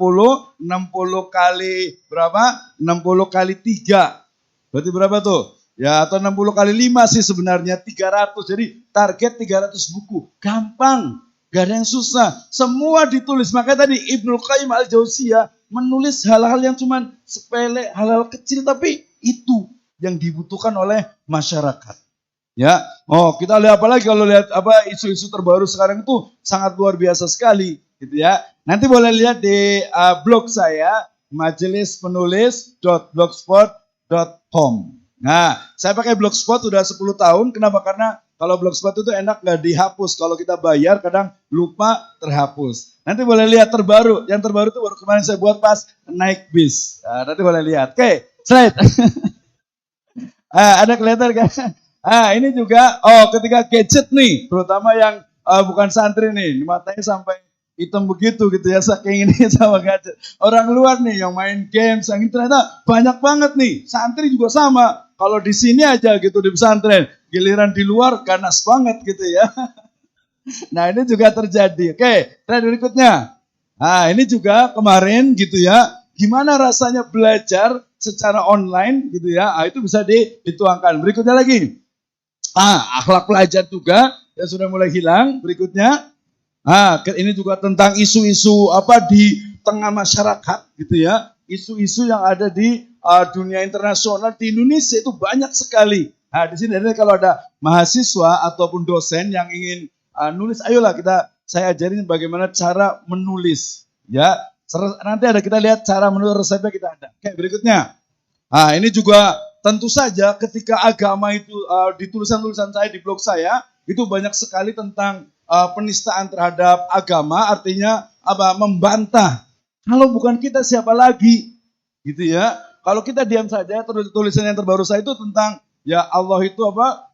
kali berapa? 60 kali 3. Berarti berapa tuh? Ya, atau 60 kali 5 sih sebenarnya, 300. Jadi target 300 buku. Gampang, gak ada yang susah. Semua ditulis. Makanya tadi Ibnu Qayyim al-Jauziyah menulis hal-hal yang cuman sepele, hal-hal kecil, tapi itu yang dibutuhkan oleh masyarakat. Ya, kita lihat apalagi kalau lihat apa isu-isu terbaru sekarang itu sangat luar biasa sekali, gitu ya. Nanti boleh lihat di blog saya majelispenulis.blogspot.com. Nah, saya pakai Blogspot udah 10 tahun. Kenapa? Karena kalau Blogspot itu enak nggak dihapus. Kalau kita bayar kadang lupa terhapus. Nanti boleh lihat terbaru. Yang terbaru itu baru kemarin saya buat pas naik bis. Nah, nanti boleh lihat. Oke, slide. Ada kelihatan kan? Ini juga, ketika gadget nih, terutama yang bukan santri nih, matanya sampai hitam begitu gitu ya, saking ini sama gadget. Orang luar nih yang main games, yang ternyata banyak banget nih. Santri juga sama. Kalau di sini aja gitu di pesantren, giliran di luar ganas banget gitu ya. Nah ini juga terjadi. Oke, slide berikutnya. Nah ini juga kemarin gitu ya, gimana rasanya belajar secara online gitu ya, itu bisa dituangkan. Berikutnya lagi. Akhlak pelajar juga yang sudah mulai hilang. Berikutnya. Ini juga tentang isu-isu apa di tengah masyarakat gitu ya. Isu-isu yang ada di dunia internasional di Indonesia itu banyak sekali. Nah, di sini kalau ada mahasiswa ataupun dosen yang ingin nulis, ayolah saya ajarin bagaimana cara menulis. Ya, nanti kita lihat cara menulis resepnya kita ada. Oke, berikutnya. Ini juga tentu saja ketika agama itu di tulisan-tulisan saya di blog saya itu banyak sekali tentang penistaan terhadap agama, artinya apa? Membantah. Kalau bukan kita siapa lagi? Gitu ya. Kalau kita diam saja, tulisan yang terbaru saya itu tentang ya Allah itu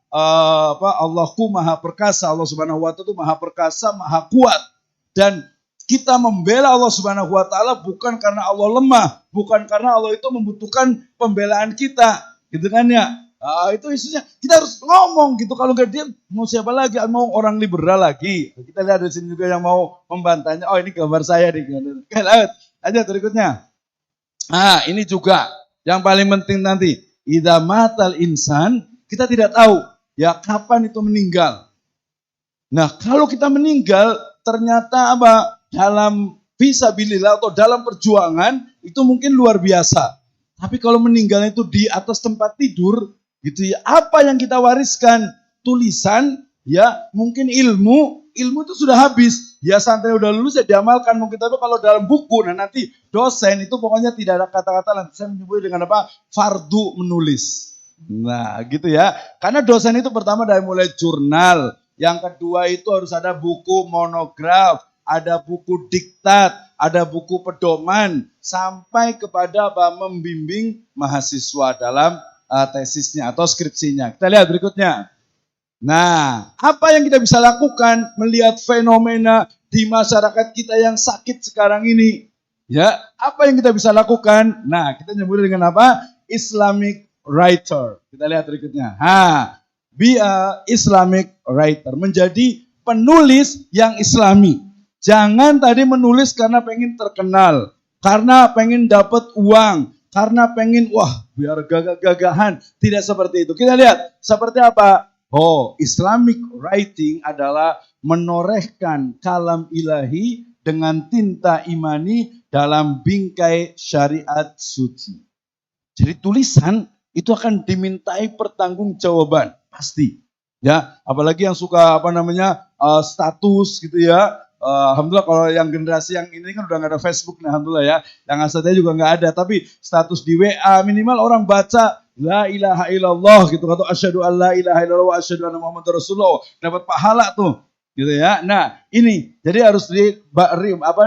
Allahku maha perkasa, Allah Subhanahu wa taala itu maha perkasa, maha kuat. Dan kita membela Allah Subhanahu wa taala bukan karena Allah lemah, bukan karena Allah itu membutuhkan pembelaan kita, gitu kan ya. Itu isunya. Kita harus ngomong gitu. Kalau nggak diam, mau siapa lagi? Mau orang liberal lagi. Kita lihat di sini juga yang mau membantahnya. Ini gambar saya nih. Oke, lanjut. Aja berikutnya. Ini juga yang paling penting nanti. Idza matal insan, kita tidak tahu ya kapan itu meninggal. Nah, kalau kita meninggal ternyata dalam fisabilillah atau dalam perjuangan itu mungkin luar biasa. Tapi kalau meninggal itu di atas tempat tidur gitu ya, apa yang kita wariskan? Tulisan ya, mungkin ilmu itu sudah habis. Ya santri udah lulus ya diamalkan mungkin, tapi kalau dalam buku nanti dosen itu pokoknya tidak ada kata-kata, nanti saya menyebutnya dengan fardu menulis. Nah, gitu ya. Karena dosen itu pertama dari mulai jurnal, yang kedua itu harus ada buku monograf, ada buku diktat, ada buku pedoman, sampai kepada membimbing mahasiswa dalam tesisnya atau skripsinya. Kita lihat berikutnya. Nah, apa yang kita bisa lakukan melihat fenomena di masyarakat kita yang sakit sekarang ini? Ya, apa yang kita bisa lakukan? Nah, kita nyebut dengan apa? Islamic writer. Kita lihat berikutnya. Be a Islamic writer. Menjadi penulis yang Islami. Jangan tadi menulis karena pengen terkenal, karena pengen dapat uang, karena pengen biar gagah-gagahan. Tidak seperti itu. Kita lihat seperti apa. Islamic writing adalah menorehkan kalam ilahi dengan tinta imani dalam bingkai syariat suci. Jadi tulisan itu akan dimintai pertanggungjawaban pasti. Ya, apalagi yang suka status gitu ya. Alhamdulillah kalau yang generasi yang ini kan udah nggak ada Facebook, alhamdulillah ya. Yang asalnya juga nggak ada, tapi status di WA minimal orang baca la ilaha illallah gitu, atau asyhadu alla ilaha illallah wa asyhadu anna muhammadar rasulullah, dapat pahala tuh, gitu ya. Nah ini jadi harus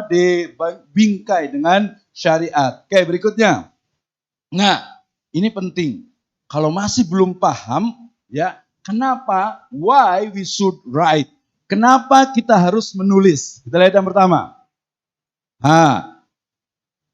dibingkai dengan syariat. Oke, berikutnya. Nah ini penting. Kalau masih belum paham ya, kenapa? Why we should write? Kenapa kita harus menulis? Kita lihat yang pertama.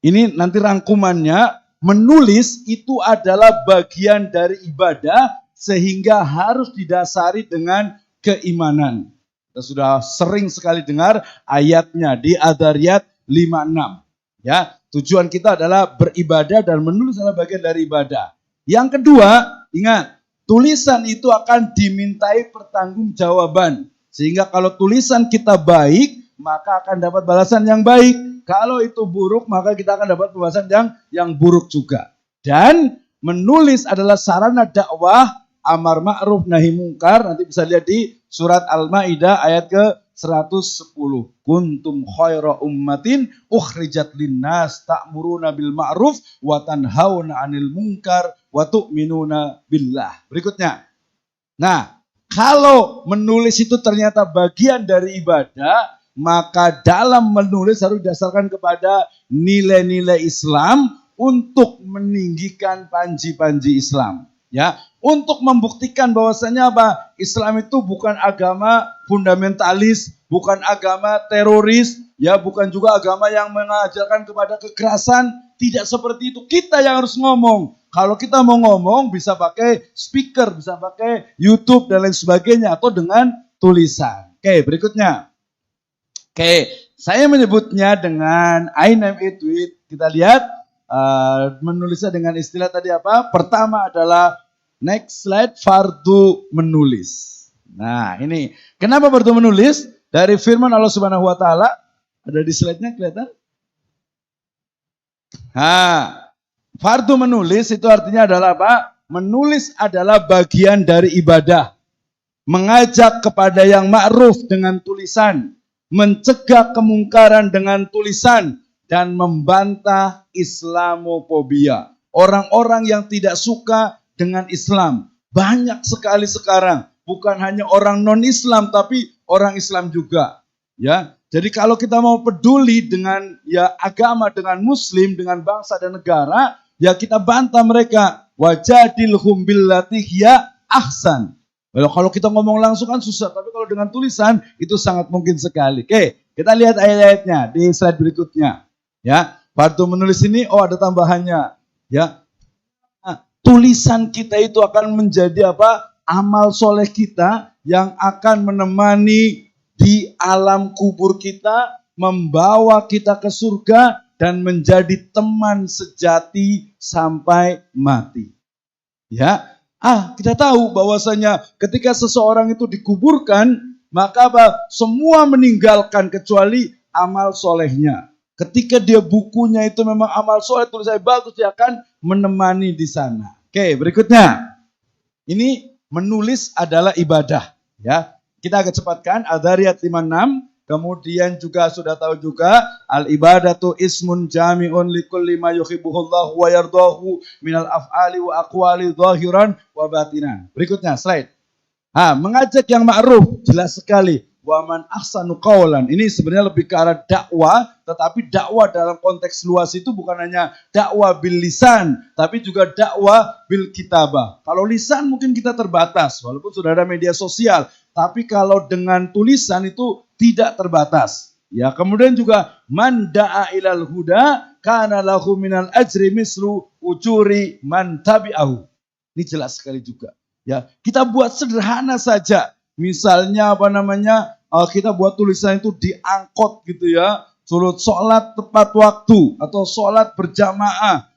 Ini nanti rangkumannya. Menulis itu adalah bagian dari ibadah sehingga harus didasari dengan keimanan. Kita sudah sering sekali dengar ayatnya di Adariyat 56. Ya, tujuan kita adalah beribadah dan menulis adalah bagian dari ibadah. Yang kedua, ingat, tulisan itu akan dimintai pertanggungjawaban. Sehingga kalau tulisan kita baik, maka akan dapat balasan yang baik. Kalau itu buruk, maka kita akan dapat balasan yang buruk juga. Dan menulis adalah sarana dakwah amar ma'ruf nahi mungkar. Nanti bisa lihat di surat Al-Maidah ayat ke-110. Kuntum khaira ummatin ukhrijat linnas ta'muruna bil ma'ruf wa tanhauna 'anil munkar wa tu'minuna billah. Berikutnya. Nah, kalau menulis itu ternyata bagian dari ibadah, maka dalam menulis harus didasarkan kepada nilai-nilai Islam untuk meninggikan panji-panji Islam. Ya, untuk membuktikan bahwasanya apa? Islam itu bukan agama fundamentalis, bukan agama teroris, ya, bukan juga agama yang mengajarkan kepada kekerasan. Tidak seperti itu. Kita yang harus ngomong. Kalau kita mau ngomong bisa pakai speaker, bisa pakai YouTube dan lain sebagainya, atau dengan tulisan. Oke, berikutnya. Oke, saya menyebutnya dengan I name it with. Kita lihat menulisnya dengan istilah tadi apa? Pertama adalah next slide, fardu menulis. Nah, ini kenapa fardu menulis? Dari firman Allah Subhanahu wa taala, ada di slide-nya kelihatan? Nah, fardu menulis itu artinya adalah apa? Menulis adalah bagian dari ibadah. Mengajak kepada yang ma'ruf dengan tulisan, mencegah kemungkaran dengan tulisan, dan membantah Islamofobia. Orang-orang yang tidak suka dengan Islam. Banyak sekali sekarang. Bukan hanya orang non-Islam, tapi orang Islam juga. Ya, jadi kalau kita mau peduli dengan ya agama, dengan Muslim, dengan bangsa dan negara, ya kita bantah mereka. Wajadilhum billati hiya ahsan. Kalau kita ngomong langsung kan susah, tapi kalau dengan tulisan itu sangat mungkin sekali. Oke, kita lihat ayat-ayatnya di slide berikutnya. Ya, fardu menulis ini, ada tambahannya. Ya, nah, tulisan kita itu akan menjadi apa? Amal soleh kita yang akan menemani di alam kubur kita, membawa kita ke surga dan menjadi teman sejati sampai mati. Ya, kita tahu bahwasanya ketika seseorang itu dikuburkan, maka apa? Semua meninggalkan kecuali amal solehnya. Ketika dia bukunya itu memang amal soleh, tulisannya bagus, dia akan menemani di sana. Oke, berikutnya. Ini menulis adalah ibadah. Ya, kita agak cepatkan. Al-Dhariyat 56. Kemudian juga sudah tahu juga al-ibadatu ismun jami'un likulli ma yuhibbuhullahu wa yardahu minal af'ali wa aqwali zahiran wa batinan. Berikutnya slide. Mengajak yang ma'ruf, jelas sekali. Wa man ahsanu qawlan. Ini sebenarnya lebih ke arah dakwah, tetapi dakwah dalam konteks luas itu bukan hanya dakwah bil lisan, tapi juga dakwah bil kitabah. Kalau lisan mungkin kita terbatas, walaupun sudah ada media sosial, tapi kalau dengan tulisan itu tidak terbatas. Ya, kemudian juga man da'a ilal huda kana lahu minal ajri mislu ujuri man tabi'ahu. Ini jelas sekali juga. Ya, kita buat sederhana saja. Misalnya kita buat tulisan itu di angkot gitu ya. Sholat tepat waktu atau sholat berjamaah.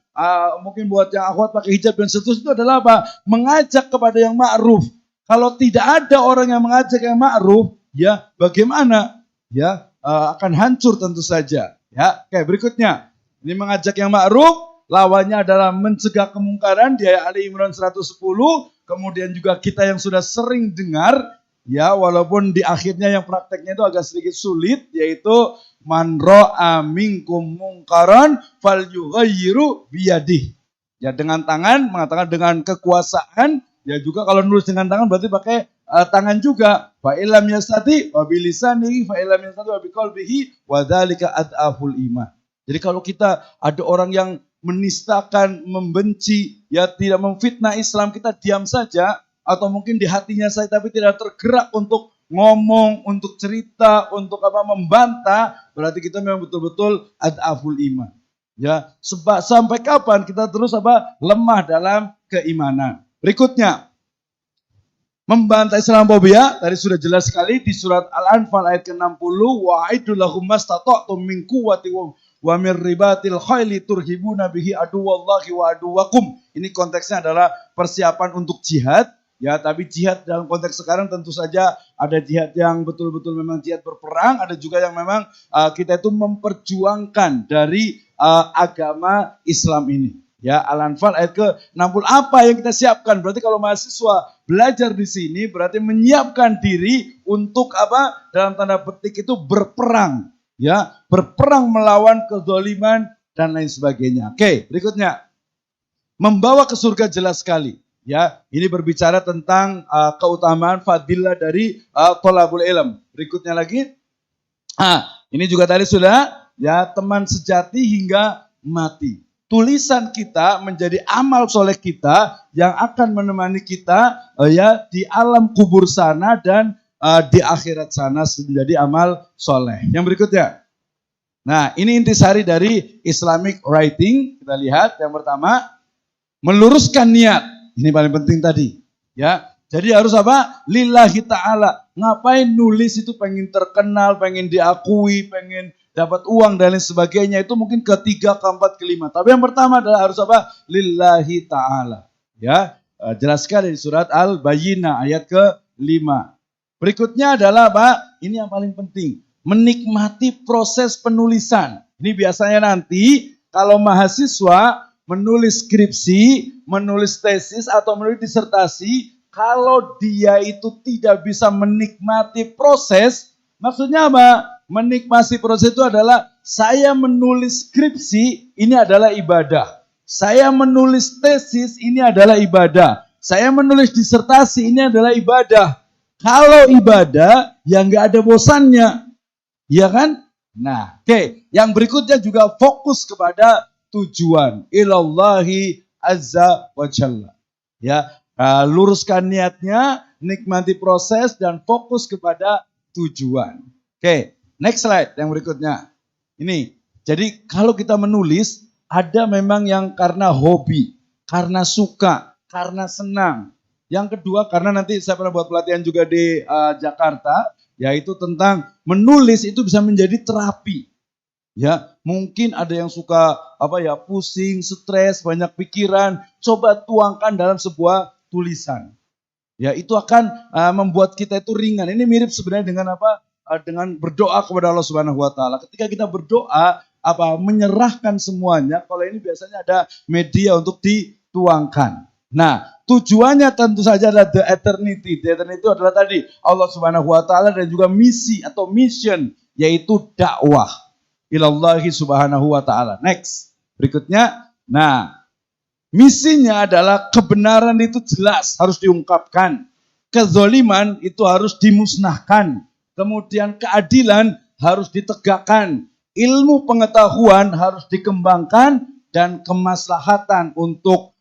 Mungkin buat yang akhwat pakai hijab dan seterusnya, itu adalah apa? Mengajak kepada yang ma'ruf. Kalau tidak ada orang yang mengajak yang ma'ruf, ya bagaimana? Ya, akan hancur tentu saja. Ya, oke, berikutnya. Ini mengajak yang ma'ruf, lawannya adalah mencegah kemungkaran di ayat Ali Imran 110. Kemudian juga kita yang sudah sering dengar, ya walaupun di akhirnya yang prakteknya itu agak sedikit sulit, yaitu man ra'a minkum mungkaran falyughayyiru biyadihi. Ya, dengan tangan, mengatakan dengan kekuasaan. Ya juga kalau nulis dengan tangan berarti pakai tangan juga. Fa illam yastati wa bilisanihi fa illam yastati wa biqalbihi wa dzalika ad'aful iman. Jadi kalau kita ada orang yang menistakan, membenci, ya tidak memfitnah Islam, kita diam saja, atau mungkin di hatinya saya tapi tidak tergerak untuk ngomong, untuk cerita, untuk membantah, berarti kita memang betul-betul ad'aful iman. Ya, sampai kapan kita terus lemah dalam keimanan. Berikutnya, Membantah Islamophobia tadi sudah jelas sekali di surat Al-Anfal ayat ke-60, wa'idul lahum mastata'tum min quwwati wa min ribatil khayli turhibuna bihi aduwallahi wa aduwakum. Ini konteksnya adalah persiapan untuk jihad. Ya, tapi jihad dalam konteks sekarang tentu saja ada jihad yang betul-betul memang jihad berperang, ada juga yang memang kita itu memperjuangkan dari agama Islam ini. Ya, Al-Anfal ayat ke-60, apa yang kita siapkan? Berarti kalau mahasiswa belajar di sini berarti menyiapkan diri untuk apa? Dalam tanda petik itu berperang, ya, berperang melawan kezaliman dan lain sebagainya. Oke, berikutnya. Membawa ke surga jelas sekali. Ya, ini berbicara tentang keutamaan fadilah dari thalabul ilm. Berikutnya lagi. Ini juga tadi sudah, ya, teman sejati hingga mati. Tulisan kita menjadi amal soleh kita yang akan menemani kita ya di alam kubur sana dan di akhirat sana menjadi amal soleh. Yang berikutnya. Nah, ini intisari dari Islamic writing. Kita lihat yang pertama, meluruskan niat. Ini paling penting tadi. Ya, jadi harus apa? Lillahi ta'ala. Ngapain nulis itu pengen terkenal, pengen diakui, pengen dapat uang dan lain sebagainya, itu mungkin ketiga, keempat, kelima. Tapi yang pertama adalah harus apa? Lillahi ta'ala. Ya, jelas sekali di surat Al-Bayyinah ayat ke-5. Berikutnya adalah apa? Ini yang paling penting. Menikmati proses penulisan. Ini biasanya nanti kalau mahasiswa menulis skripsi, menulis tesis atau menulis disertasi, kalau dia itu tidak bisa menikmati proses, maksudnya apa? Menikmati proses itu adalah saya menulis skripsi, ini adalah ibadah. Saya menulis tesis, ini adalah ibadah. Saya menulis disertasi, ini adalah ibadah. Kalau ibadah, ya nggak ada bosannya. Ya kan? Nah, oke. Yang berikutnya juga fokus kepada tujuan. Ilallahi azza wa jalla. Ya, luruskan niatnya, nikmati proses, dan fokus kepada tujuan. Oke. Next slide yang berikutnya. Ini, jadi kalau kita menulis, ada memang yang karena hobi, karena suka, karena senang. Yang kedua, karena nanti saya pernah buat pelatihan juga di Jakarta, yaitu tentang menulis itu bisa menjadi terapi. Ya, mungkin ada yang suka pusing, stres, banyak pikiran, coba tuangkan dalam sebuah tulisan. Ya, itu akan membuat kita itu ringan. Ini mirip sebenarnya dengan dengan berdoa kepada Allah Subhanahu wa taala. Ketika kita berdoa, menyerahkan semuanya, kalau ini biasanya ada media untuk dituangkan. Nah, tujuannya tentu saja adalah the eternity. The eternity itu adalah tadi Allah Subhanahu wa taala dan juga misi atau mission, yaitu dakwah ilallahi Subhanahu wa taala. Next. Berikutnya, nah, misinya adalah kebenaran itu jelas harus diungkapkan. Kezaliman itu harus dimusnahkan. Kemudian keadilan harus ditegakkan, ilmu pengetahuan harus dikembangkan, dan kemaslahatan untuk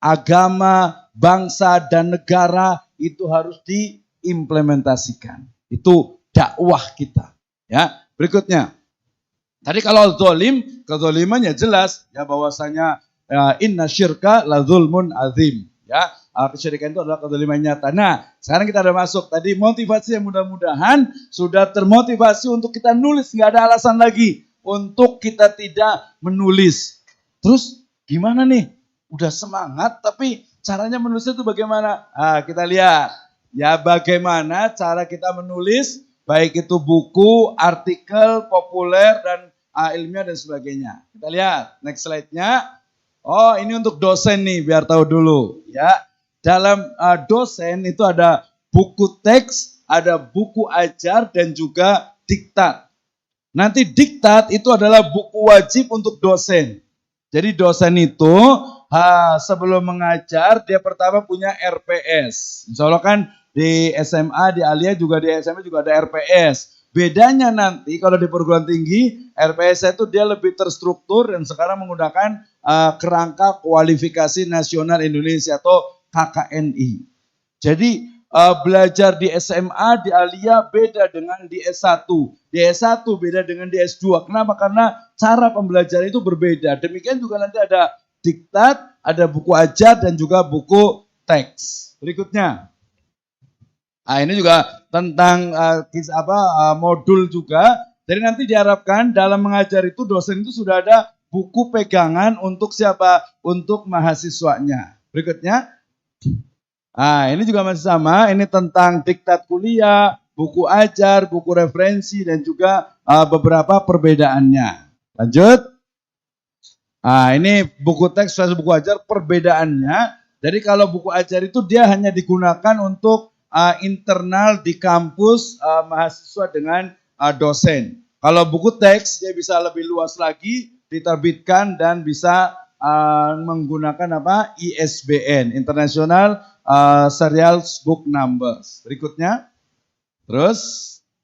agama, bangsa, dan negara itu harus diimplementasikan. Itu dakwah kita. Ya, berikutnya. Tadi kalau zalim, kezalimannya jelas ya bahwasanya inna syirka la zulmun azim. Ya, kesyirikan itu adalah kezaliman nyata. Nah, sekarang kita ada masuk tadi motivasi yang mudah-mudahan sudah termotivasi untuk kita nulis, nggak ada alasan lagi untuk kita tidak menulis. Terus gimana nih? Udah semangat tapi caranya menulisnya itu bagaimana? Kita lihat ya bagaimana cara kita menulis, baik itu buku, artikel populer dan ilmiah dan sebagainya. Kita lihat next slide-nya. Oh, ini untuk dosen nih, biar tahu dulu ya. Dalam dosen itu ada buku teks, ada buku ajar, dan juga diktat. Nanti diktat itu adalah buku wajib untuk dosen. Jadi dosen itu sebelum mengajar, dia pertama punya RPS. Insya Allah kan di SMA, di Alia juga, di SMA juga ada RPS. Bedanya nanti kalau di perguruan tinggi, RPS itu dia lebih terstruktur dan sekarang menggunakan kerangka kualifikasi nasional Indonesia atau KKNI. Jadi belajar di SMA, di Alia beda dengan di S1. Di S1 beda dengan di S2. Kenapa? Karena cara pembelajaran itu berbeda. Demikian juga nanti ada diktat, ada buku ajar dan juga buku teks. Berikutnya. Nah, ini juga tentang modul juga. Jadi nanti diharapkan dalam mengajar itu dosen itu sudah ada buku pegangan untuk siapa? Untuk mahasiswanya. Berikutnya. Nah, ini juga masih sama. Ini tentang diktat kuliah, buku ajar, buku referensi, dan juga beberapa perbedaannya. Lanjut. Nah, ini buku teks versus buku ajar perbedaannya. Jadi kalau buku ajar itu dia hanya digunakan untuk internal di kampus mahasiswa dengan dosen. Kalau buku teks dia bisa lebih luas lagi, diterbitkan dan bisa menggunakan ISBN, International Serial Book Numbers. Berikutnya, terus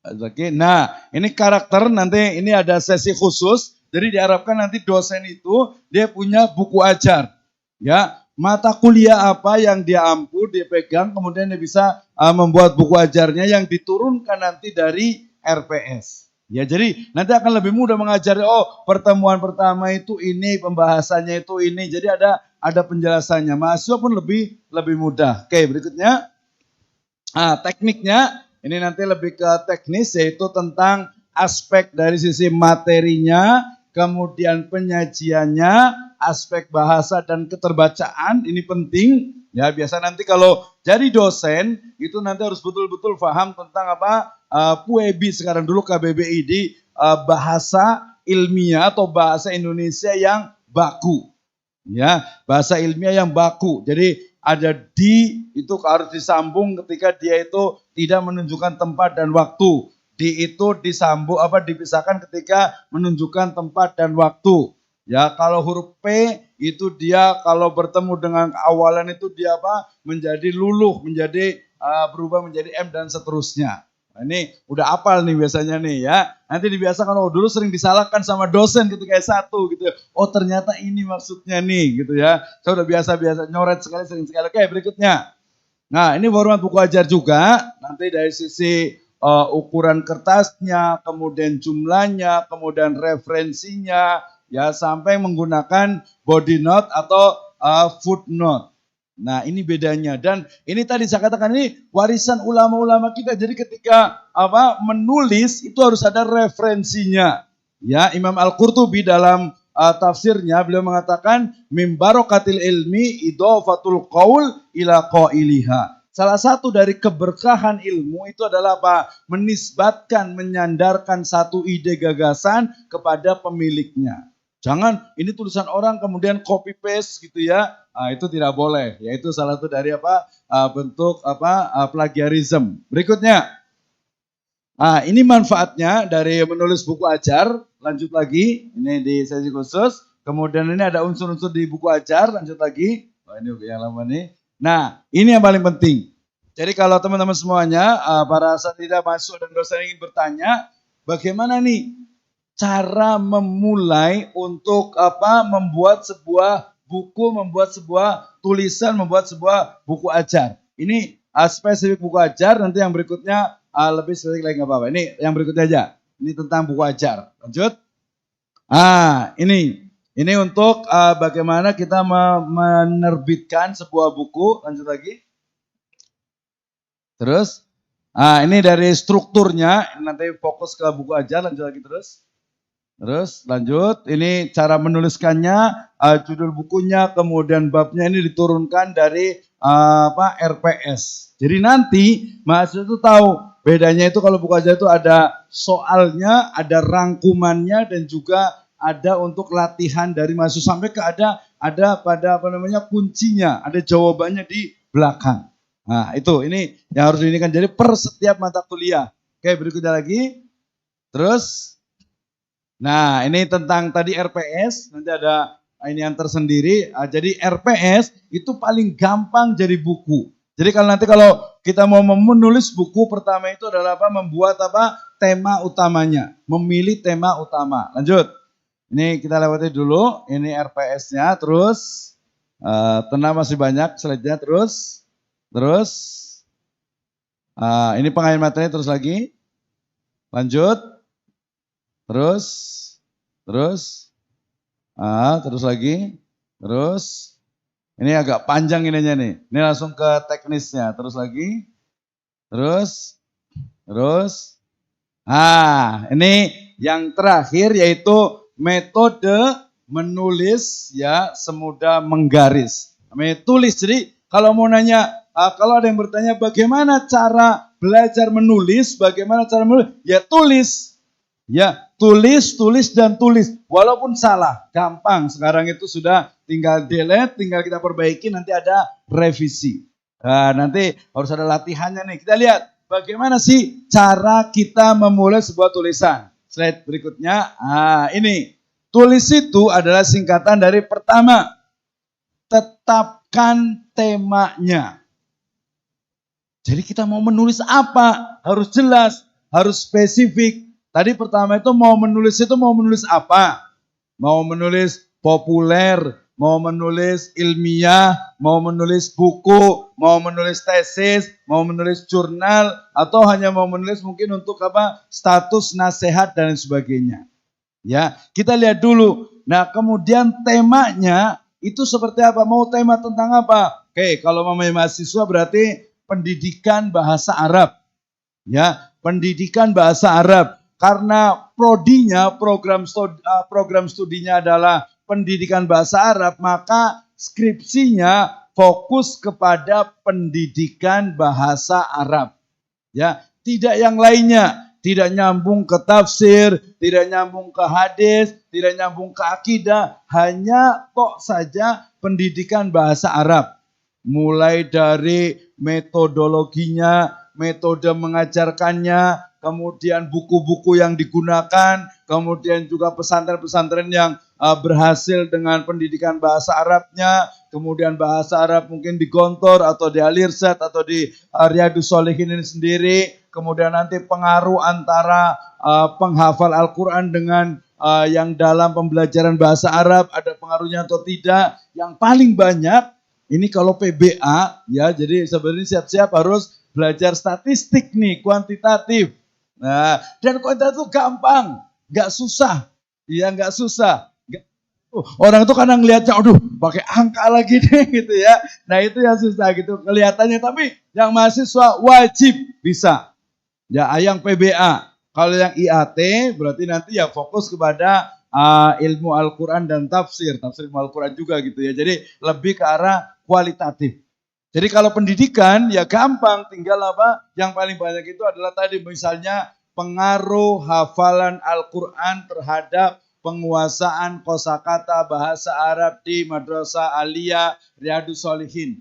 lagi. Nah, ini karakter nanti ini ada sesi khusus. Jadi diharapkan nanti dosen itu dia punya buku ajar, ya. Mata kuliah apa yang dia ampu, dia pegang, kemudian dia bisa membuat buku ajarnya yang diturunkan nanti dari RPS. Ya, jadi nanti akan lebih mudah mengajari, oh pertemuan pertama itu ini, pembahasannya itu ini. Jadi ada penjelasannya. Mahasiswa pun lebih mudah. Oke, berikutnya. Tekniknya ini nanti lebih ke teknis, yaitu tentang aspek dari sisi materinya, kemudian penyajiannya, aspek bahasa dan keterbacaan, ini penting. Ya, biasa nanti kalau jadi dosen, itu nanti harus betul-betul paham tentang PUEBI sekarang dulu KBBI di bahasa ilmiah atau bahasa Indonesia yang baku. Ya, bahasa ilmiah yang baku. Jadi ada di itu harus disambung ketika dia itu tidak menunjukkan tempat dan waktu. Di itu disambung dipisahkan ketika menunjukkan tempat dan waktu. Ya, kalau huruf P itu dia kalau bertemu dengan awalan itu dia menjadi luluh, menjadi berubah menjadi M dan seterusnya. Nah, ini udah apal nih biasanya nih ya. Nanti dibiasakan, oh dulu sering disalahkan sama dosen ketika S1 gitu. Oh ternyata ini maksudnya nih gitu ya. Saya udah biasa-biasa nyoret sekali sering sekali. Oke, berikutnya. Nah, ini format buku ajar juga. Nanti dari sisi ukuran kertasnya, kemudian jumlahnya, kemudian referensinya, ya sampai menggunakan body note atau footnote. Nah, ini bedanya. Dan ini tadi saya katakan ini warisan ulama-ulama kita. Jadi ketika menulis itu harus ada referensinya. Ya, Imam Al-Qurtubi dalam tafsirnya beliau mengatakan mim barokatil ilmi idhofatul qaul ila qailiha. Salah satu dari keberkahan ilmu itu adalah menisbatkan, menyandarkan satu ide gagasan kepada pemiliknya. Jangan ini tulisan orang kemudian copy paste gitu ya. Itu tidak boleh. Yaitu salah satu dari bentuk plagiarism. Berikutnya. Ini manfaatnya dari menulis buku ajar. Lanjut lagi. Ini di sesi khusus. Kemudian ini ada unsur-unsur di buku ajar. Lanjut lagi. Ini yang lama nih. Nah, ini yang paling penting. Jadi kalau teman-teman semuanya, para asatidz, mahasiswa dan dosen ingin bertanya, bagaimana nih cara memulai untuk membuat sebuah buku, membuat sebuah tulisan, membuat sebuah buku ajar. Ini spesifik buku ajar, nanti yang berikutnya lebih spesifik lagi nggak apa-apa. Ini yang berikutnya aja. Ini tentang buku ajar. Lanjut. Ini untuk bagaimana kita menerbitkan sebuah buku. Lanjut lagi. Terus, ini dari strukturnya. Nanti fokus ke buku ajar. Lanjut lagi terus. Terus lanjut. Ini cara menuliskannya, judul bukunya, kemudian babnya ini diturunkan dari RPS. Jadi nanti mahasiswa itu tahu bedanya itu kalau buku ajar itu ada soalnya, ada rangkumannya dan juga ada untuk latihan dari mahasiswa sampai ke ada pada kuncinya, ada jawabannya di belakang. Nah, ini yang harus diinikan jadi per setiap mata kuliah. Oke, berikutnya lagi. Terus nah, ini tentang tadi RPS, nanti ada ini yang tersendiri. Jadi RPS itu paling gampang jadi buku. Jadi kalau kita mau menulis buku, pertama itu adalah membuat tema utamanya, memilih tema utama. Lanjut. Ini kita lewati dulu, ini RPS-nya, terus tenang masih banyak slide-nya, terus ini pengalihan materi terus lagi. Lanjut. Terus lagi, ini agak panjang ininya nih. Ini langsung ke teknisnya, terus lagi, Terus. Ini yang terakhir yaitu metode menulis ya semudah menggaris. Namanya tulis. Jadi kalau mau nanya, kalau ada yang bertanya bagaimana cara belajar menulis, bagaimana cara menulis, ya tulis. Ya, tulis dan tulis. Walaupun salah, gampang. Sekarang itu sudah tinggal delete, tinggal kita perbaiki, nanti ada revisi. Nah, nanti harus ada latihannya nih. Kita lihat bagaimana sih cara kita memulai sebuah tulisan. Slide berikutnya. Ini. Tulis itu adalah singkatan dari pertama, tetapkan temanya. Jadi kita mau menulis apa? Harus jelas, harus spesifik. Tadi pertama itu mau menulis apa? Mau menulis populer, mau menulis ilmiah, mau menulis buku, mau menulis tesis, mau menulis jurnal, atau hanya mau menulis mungkin untuk apa? Status, nasihat dan sebagainya. Ya, kita lihat dulu. Nah, kemudian temanya itu seperti apa? Mau tema tentang apa? Oke, kalau mahasiswa berarti pendidikan bahasa Arab. Ya, pendidikan bahasa Arab. Karena prodinya, program studinya adalah pendidikan bahasa Arab, maka skripsinya fokus kepada pendidikan bahasa Arab. Ya, tidak yang lainnya, tidak nyambung ke tafsir, tidak nyambung ke hadis, tidak nyambung ke akidah, hanya tok saja pendidikan bahasa Arab. Mulai dari metodologinya, metode mengajarkannya, kemudian buku-buku yang digunakan, kemudian juga pesantren-pesantren yang berhasil dengan pendidikan bahasa Arabnya, kemudian bahasa Arab mungkin di Gontor atau di Al-Irsyad atau di Riyadhus Shalihin ini sendiri, kemudian nanti pengaruh antara penghafal Al-Quran dengan yang dalam pembelajaran bahasa Arab, ada pengaruhnya atau tidak. Yang paling banyak, ini kalau PBA, ya jadi sebenarnya siap-siap harus belajar statistik nih, kuantitatif. Nah, dan kuantitatif itu gampang, nggak susah. Iya, nggak susah. Orang itu kadang ngeliatnya, aduh, pakai angka lagi deh gitu ya. Nah, itu yang susah gitu kelihatannya. Tapi yang mahasiswa wajib bisa. Ya, yang PBA. Kalau yang IAT berarti nanti ya fokus kepada ilmu Al-Quran dan tafsir ilmu Al-Quran juga gitu ya. Jadi lebih ke arah kualitatif. Jadi kalau pendidikan ya gampang, tinggal apa? Yang paling banyak itu adalah tadi misalnya pengaruh hafalan Al-Quran terhadap penguasaan kosakata bahasa Arab di Madrasah Aliyah Riyadhus Shalihin.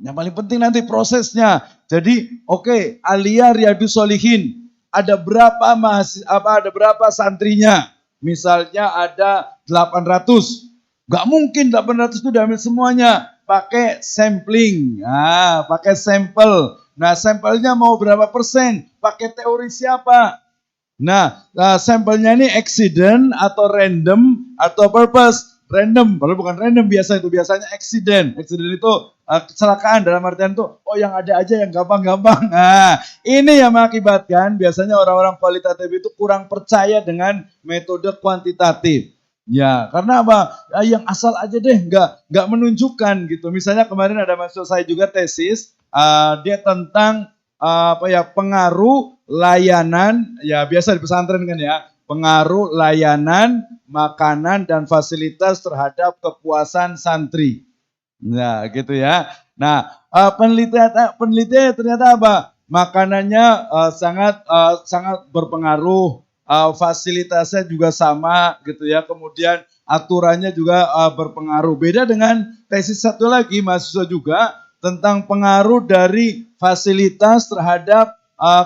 Yang paling penting nanti prosesnya. Jadi oke, Aliyah Riyadhus Shalihin ada berapa ada berapa santrinya? Misalnya ada 800. Gak mungkin 800 itu diambil semuanya. Pakai sampling, pakai sampel. Nah, sampelnya mau berapa persen? Pakai teori siapa? Nah, sampelnya ini accident atau random atau purpose. Random, padahal bukan random biasa itu, biasanya accident. Accident itu kecelakaan dalam artian itu, yang ada aja yang gampang-gampang. Nah, ini yang mengakibatkan biasanya orang-orang kualitatif itu kurang percaya dengan metode kuantitatif. Ya, karena apa? Yang asal aja deh, nggak menunjukkan gitu. Misalnya kemarin ada mahasiswa saya juga tesis, dia tentang pengaruh layanan, ya biasa di pesantren kan ya, pengaruh layanan, makanan dan fasilitas terhadap kepuasan santri. Nah, gitu ya. Nah, penelitian ternyata apa? Makanannya sangat berpengaruh. Fasilitasnya juga sama gitu ya, kemudian aturannya juga berpengaruh. Beda dengan tesis satu lagi mahasiswa juga tentang pengaruh dari fasilitas terhadap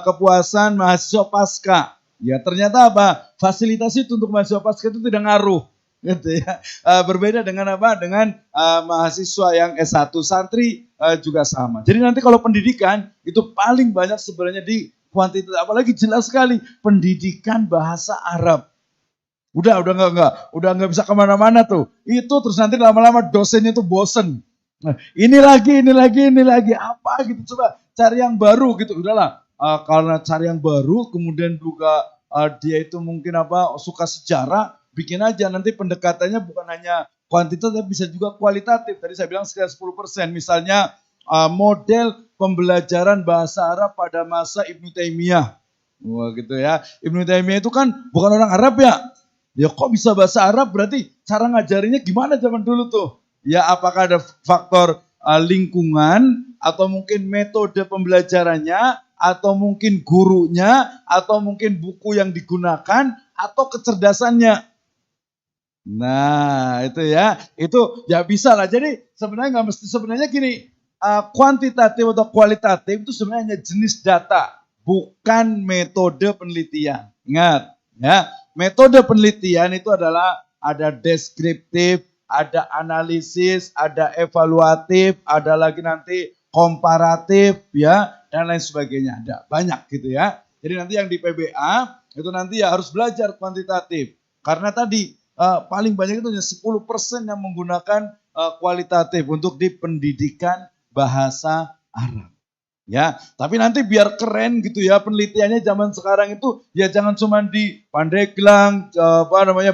kepuasan mahasiswa pasca. Ya ternyata apa? Fasilitas itu untuk mahasiswa pasca itu tidak ngaruh. Gitu ya. Berbeda dengan apa? Dengan mahasiswa yang S1 santri juga sama. Jadi nanti kalau pendidikan itu paling banyak sebenarnya di kuantitatif, apalagi jelas sekali pendidikan bahasa Arab. Udah nggak bisa kemana-mana tuh. Itu terus nanti lama-lama dosennya tuh bosen. Nah, ini lagi, apa gitu, coba cari yang baru gitu. Udahlah, karena cari yang baru, kemudian juga dia itu mungkin suka sejarah, bikin aja nanti pendekatannya bukan hanya kuantitatif, tapi bisa juga kualitatif. Tadi saya bilang sekitar 10%, misalnya model pembelajaran bahasa Arab pada masa Ibnu Taimiyah. Wah gitu ya. Ibnu Taimiyah itu kan bukan orang Arab ya. Ya kok bisa bahasa Arab, berarti cara ngajarinnya gimana zaman dulu tuh? Ya apakah ada faktor lingkungan, atau mungkin metode pembelajarannya, atau mungkin gurunya, atau mungkin buku yang digunakan, atau kecerdasannya. Nah itu ya bisa lah. Jadi sebenarnya nggak mesti, sebenarnya gini, kuantitatif atau kualitatif itu sebenarnya hanya jenis data, bukan metode penelitian. Ingat ya, metode penelitian itu adalah ada deskriptif, ada analisis, ada evaluatif, ada lagi nanti komparatif ya, dan lain sebagainya. Ada banyak gitu ya. Jadi nanti yang di PBA itu nanti ya harus belajar kuantitatif. Karena tadi paling banyak itu hanya 10% yang menggunakan kualitatif untuk di pendidikan bahasa Arab. Ya, tapi nanti biar keren gitu ya penelitiannya zaman sekarang itu ya jangan cuma di Pandeglang,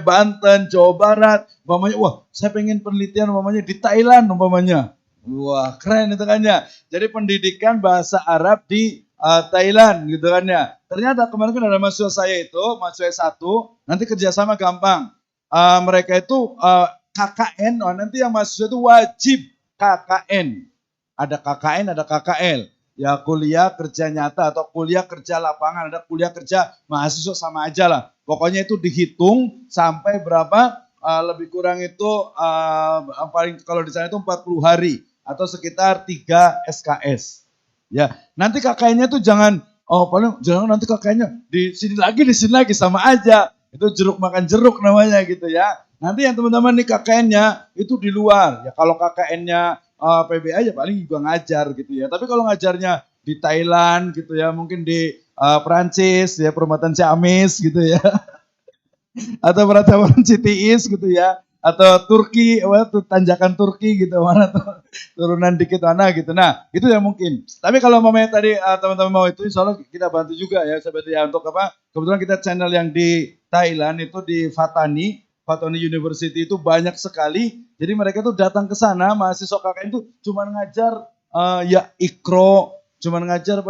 Banten, Jawa Barat, umpamanya wah saya pengen penelitian umpamanya di Thailand umpamanya. Wah, keren itu kan ya. Jadi pendidikan bahasa Arab di Thailand gitu kan ya. Ternyata kemarin kan ada mahasiswa saya itu, mahasiswa S1, nanti kerjasama gampang. Mereka itu KKN, nanti yang mahasiswa itu wajib KKN. Ada KKN, ada KKL. Ya kuliah kerja nyata atau kuliah kerja lapangan, ada kuliah kerja mahasiswa sama aja lah. Pokoknya itu dihitung sampai berapa, lebih kurang itu paling kalau di sana itu 40 hari atau sekitar 3 SKS. Ya, nanti KKN-nya tuh jangan nanti KKN-nya di sini lagi sama aja. Itu jeruk makan jeruk namanya gitu ya. Nanti yang teman-teman nih KKN-nya itu di luar. Ya kalau KKN-nya PBA ya paling juga ngajar gitu ya. Tapi kalau ngajarnya di Thailand gitu ya, mungkin di Prancis ya, Perempatan Ciamis gitu ya. Atau Perempatan Citiis gitu ya. Atau Turki, tanjakan Turki gitu, mana tuh turunan dikit mana gitu. Nah, itu yang mungkin. Tapi kalau mamanya tadi teman-teman mau itu, insya Allah kita bantu juga ya, seperti ya untuk apa? Kebetulan kita channel yang di Thailand itu di Fatani University itu banyak sekali. Jadi mereka tuh datang ke sana, mahasiswa KKN itu cuma ngajar ya ikro, cuma ngajar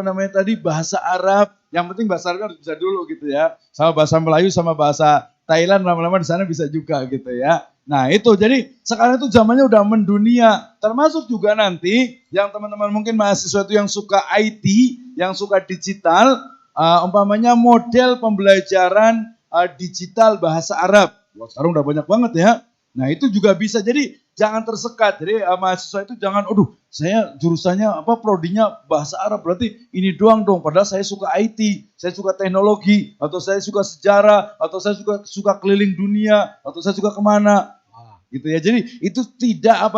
bahasa Arab. Yang penting bahasa Arab harus bisa dulu gitu ya. Sama bahasa Melayu sama bahasa Thailand lama-lama di sana bisa juga gitu ya. Nah itu, jadi sekarang itu zamannya udah mendunia. Termasuk juga nanti yang teman-teman mungkin mahasiswa itu yang suka IT, yang suka digital, umpamanya model pembelajaran digital bahasa Arab. Wah, sekarang udah banyak banget ya. Nah itu juga bisa, jadi jangan tersekat. Jadi mahasiswa itu jangan, saya jurusannya prodinya bahasa Arab, berarti ini doang dong. Padahal saya suka IT, saya suka teknologi, atau saya suka sejarah, atau saya suka keliling dunia, atau saya suka kemana. Gitu ya. Jadi itu tidak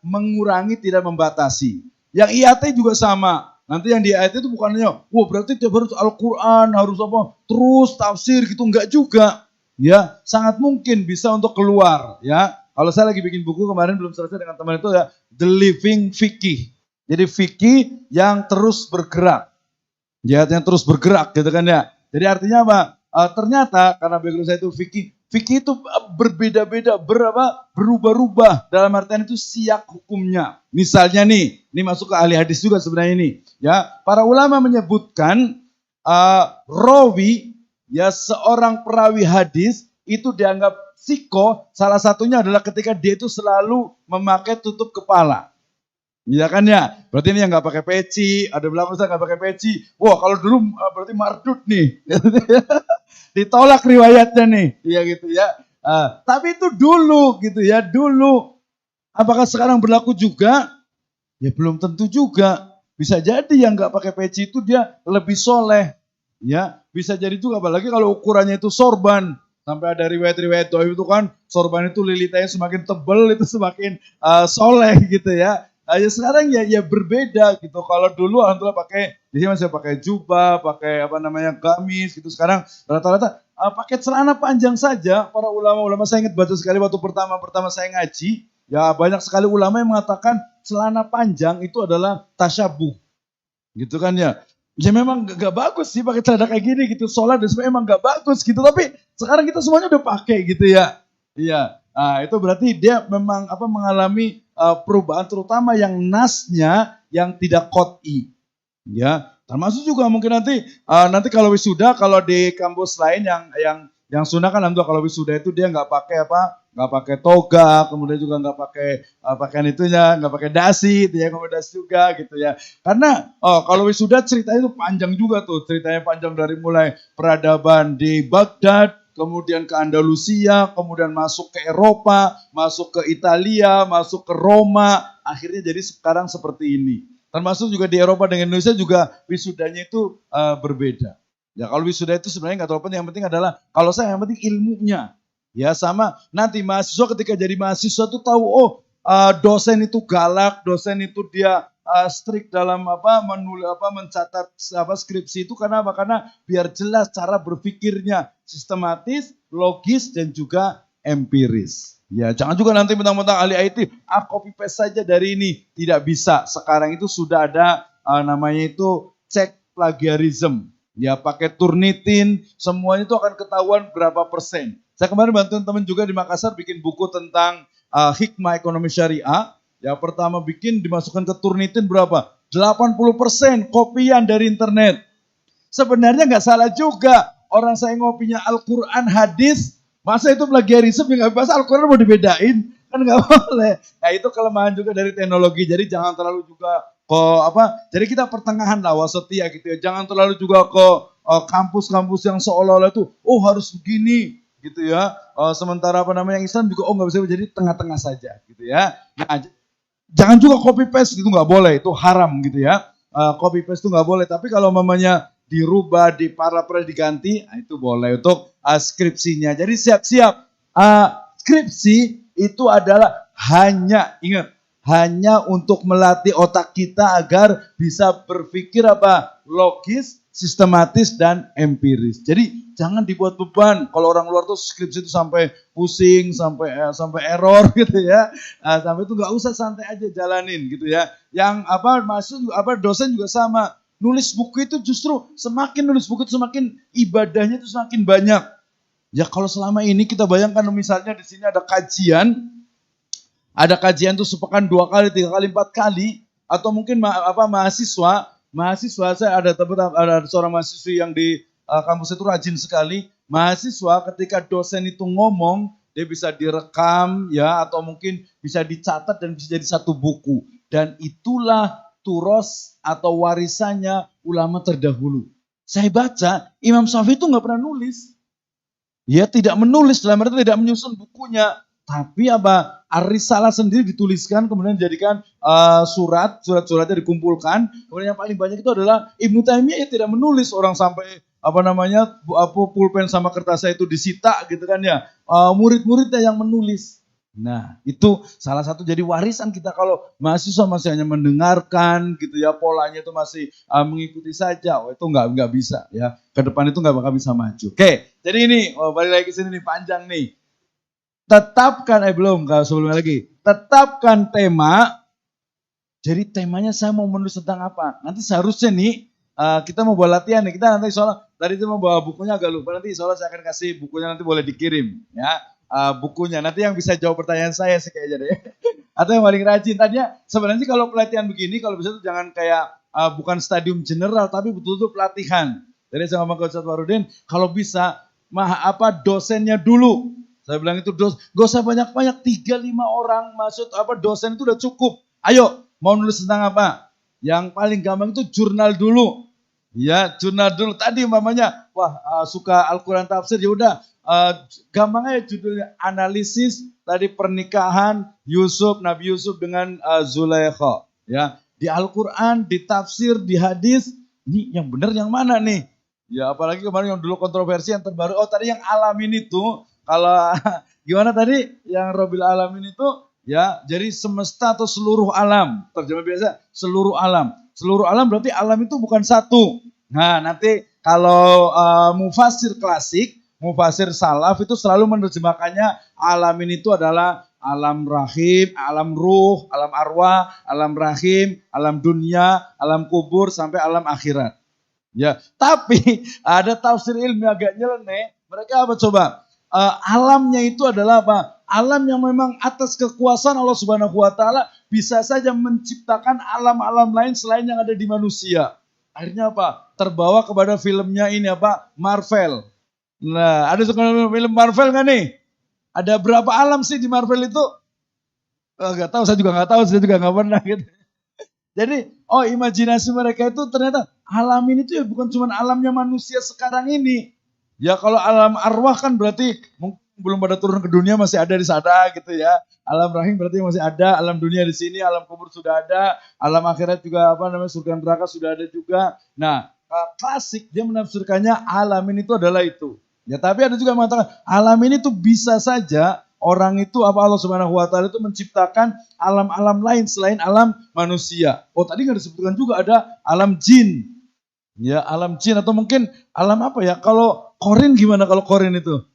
mengurangi, tidak membatasi. Yang IAT juga sama. Nanti yang di IAT itu bukannya, berarti tiap harus Al-Quran, harus terus tafsir gitu, enggak juga. Ya, sangat mungkin bisa untuk keluar ya. Kalau saya lagi bikin buku kemarin belum selesai dengan teman itu ya, The Living Fikih. Jadi fikih yang terus bergerak. Ya, yang terus bergerak gitu kan ya. Jadi artinya apa? Ternyata karena background saya itu fikih itu berbeda-beda, berubah-ubah. Dalam artian itu siyak hukumnya. Misalnya nih, ini masuk ke ahli hadis juga sebenarnya ini. Ya, para ulama menyebutkan rawi, ya seorang perawi hadis itu dianggap siko, salah satunya adalah ketika dia itu selalu memakai tutup kepala. Iya kan ya? Berarti ini yang nggak pakai peci, ada belakang Ustaz nggak pakai peci. Wah kalau dulu berarti mardut nih. Ditolak riwayatnya nih. Iya gitu ya. Tapi itu dulu gitu ya, dulu. Apakah sekarang berlaku juga? Ya belum tentu juga. Bisa jadi yang nggak pakai peci itu dia lebih soleh. Ya, bisa jadi juga, apalagi kalau ukurannya itu sorban. Sampai ada riwayat-riwayat doa itu kan, sorban itu lilitannya semakin tebal, itu semakin soleh gitu ya. Ya sekarang ya berbeda gitu. Kalau dulu alhamdulillah biasanya masih pakai jubah, pakai gamis gitu. Sekarang rata-rata pakai celana panjang saja. Para ulama-ulama, saya ingat baca sekali waktu pertama saya ngaji, ya banyak sekali ulama yang mengatakan celana panjang itu adalah tasyabuh. Gitu kan ya. Ya memang gak bagus sih pakai celana kayak gini gitu, sholat dan sebenarnya emang gak bagus gitu, tapi sekarang kita semuanya udah pakai gitu ya. Iya, itu berarti dia memang mengalami perubahan terutama yang nasnya yang tidak qot'i. Ya, termasuk juga mungkin nanti kalau wisuda, kalau di kampus lain yang sunnah kan alhamdulillah, kalau wisuda itu dia nggak pakai toga, kemudian juga nggak pakai pakaian itunya, nggak pakai dasi, dia nggak dasi juga gitu ya. Karena kalau wisuda ceritanya itu panjang juga tuh, ceritanya panjang dari mulai peradaban di Baghdad, kemudian ke Andalusia, kemudian masuk ke Eropa, masuk ke Italia, masuk ke Roma, akhirnya jadi sekarang seperti ini. Termasuk juga di Eropa dengan Indonesia juga wisudanya itu berbeda. Ya kalau wisuda itu sebenarnya nggak terlalu penting, yang penting adalah kalau saya yang penting ilmunya. Ya sama nanti mahasiswa ketika jadi mahasiswa tuh tahu dosen itu galak, dosen itu dia strict dalam mencatat skripsi itu karena apa? Karena biar jelas cara berpikirnya sistematis, logis dan juga empiris. Ya, jangan juga nanti mentang-mentang ahli IT, copy paste saja dari ini. Tidak bisa. Sekarang itu sudah ada namanya itu cek plagiarism. Ya, pakai Turnitin, semuanya itu akan ketahuan berapa persen. Saya kemarin bantuin teman juga di Makassar bikin buku tentang hikmah ekonomi syariah. Ya, pertama bikin dimasukkan ke Turnitin berapa? 80% kopian dari internet. Sebenarnya nggak salah juga. Orang saya ngopinya Al-Quran, hadis, masa itu plagiarisme nggak bahasa Al-Quran mau dibedain? Kan nggak boleh. Nah itu kelemahan juga dari teknologi. Jadi jangan terlalu juga jadi kita pertengahan lah wasotia gitu ya. Jangan terlalu juga ke kampus-kampus yang seolah-olah itu harus begini gitu ya. Sementara yang Islam juga nggak bisa, jadi tengah-tengah saja gitu ya. Nah, jangan juga copy paste itu nggak boleh, itu haram gitu ya. Copy paste itu nggak boleh. Tapi kalau mamanya dirubah, diganti, itu boleh untuk skripsinya. Jadi siap-siap. Skripsi itu adalah hanya untuk melatih otak kita agar bisa berpikir logis, sistematis dan empiris. Jadi jangan dibuat beban. Kalau orang luar tuh skripsi itu sampai pusing, sampai error gitu ya. Sampai itu nggak usah, santai aja jalanin gitu ya. Yang dosen juga sama. Nulis buku itu justru semakin nulis buku itu semakin ibadahnya itu semakin banyak. Ya kalau selama ini kita bayangkan misalnya di sini ada kajian tuh sepekan 2 kali, 3 kali, 4 kali, atau mungkin mahasiswa saya ada seorang mahasiswi yang di kampus itu rajin sekali. Mahasiswa ketika dosen itu ngomong, dia bisa direkam ya, atau mungkin bisa dicatat dan bisa jadi satu buku. Dan itulah turos atau warisannya ulama terdahulu. Saya baca Imam Syafi'i itu nggak pernah nulis. Dia tidak menulis, dalam arti tidak menyusun bukunya. Tapi Ar-Risalah sendiri dituliskan, kemudian dijadikan surat-suratnya dikumpulkan. Kemudian yang paling banyak itu adalah Ibnu Taimiyah tidak menulis, orang sampai pulpen sama kertasnya itu disita gitu kan ya. Murid-muridnya yang menulis. Nah, itu salah satu jadi warisan kita kalau mahasiswa masih hanya mendengarkan gitu ya, polanya itu masih mengikuti saja. Itu nggak bisa ya. Ke depan itu nggak bakal bisa maju. Oke, jadi ini balik lagi ke sini nih, panjang nih. Tetapkan sebelumnya lagi. Tetapkan tema. Jadi temanya saya mau menulis tentang apa? Nanti seharusnya nih kita mau buat latihan nih. Kita nanti soalnya tadi itu mau bawa bukunya agak lupa. Nanti soalnya saya akan kasih bukunya, nanti boleh dikirim ya. Bukunya nanti yang bisa jawab pertanyaan saya sih kayaknya deh. Atau yang paling rajin. Tadinya sebenarnya kalau pelatihan begini, kalau bisa tuh jangan kayak bukan stadium general, tapi betul-betul pelatihan. Jadi saya ngomong ke Ustaz Warudin, kalau bisa dosennya dulu. Saya bilang itu gak usah banyak-banyak, 3-5 orang dosen itu udah cukup. Ayo, mau nulis tentang apa? Yang paling gampang itu jurnal dulu. Ya, jurnal dulu. Tadi umpamanya, suka Al-Quran tafsir, ya udah. Gampang aja judulnya, analisis tadi pernikahan Nabi Yusuf dengan Zulaikha. Ya, di Al-Quran, di tafsir, di hadis, ini yang benar yang mana nih? Ya, apalagi kemarin yang dulu kontroversi yang terbaru. Tadi yang alamin itu, kalau gimana tadi yang Rabbil Alamin itu ya, jadi semesta atau seluruh alam. Terjemah biasa seluruh alam. Seluruh alam berarti alam itu bukan satu. Nah, nanti kalau mufasir klasik, mufasir salaf itu selalu menerjemahkannya alamin itu adalah alam rahim, alam ruh, alam arwah, alam rahim, alam dunia, alam kubur sampai alam akhirat. Ya, tapi ada tafsir ilmi agak nyeleneh. Mereka apa coba? alamnya itu adalah apa? Alam yang memang atas kekuasaan Allah Subhanahu wa taala bisa saja menciptakan alam-alam lain selain yang ada di manusia. Akhirnya apa? Terbawa kepada filmnya ini apa? Marvel. Nah, ada suka film Marvel nggak nih? Ada berapa alam sih di Marvel itu? Nggak tahu, saya juga nggak tahu, saya juga nggak pernah gitu. Jadi, imajinasi mereka itu ternyata alam ini tuh ya bukan cuma alamnya manusia sekarang ini. Ya kalau alam arwah kan berarti mungkin belum pada turun ke dunia masih ada di sana gitu ya. Alam rahim berarti masih ada, alam dunia di sini, alam kubur sudah ada, alam akhirat juga surga neraka sudah ada juga. Nah, klasik dia menafsirkannya alam ini itu adalah itu. Ya, tapi ada juga yang mengatakan alam ini tuh bisa saja orang itu Allah Subhanahu wa taala itu menciptakan alam-alam lain selain alam manusia. Tadi nggak disebutkan juga ada alam jin. Ya, alam jin atau mungkin alam apa ya? Kalau korin gimana kalau korin itu?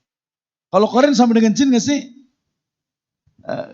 Kalau korin sama dengan jin nggak sih?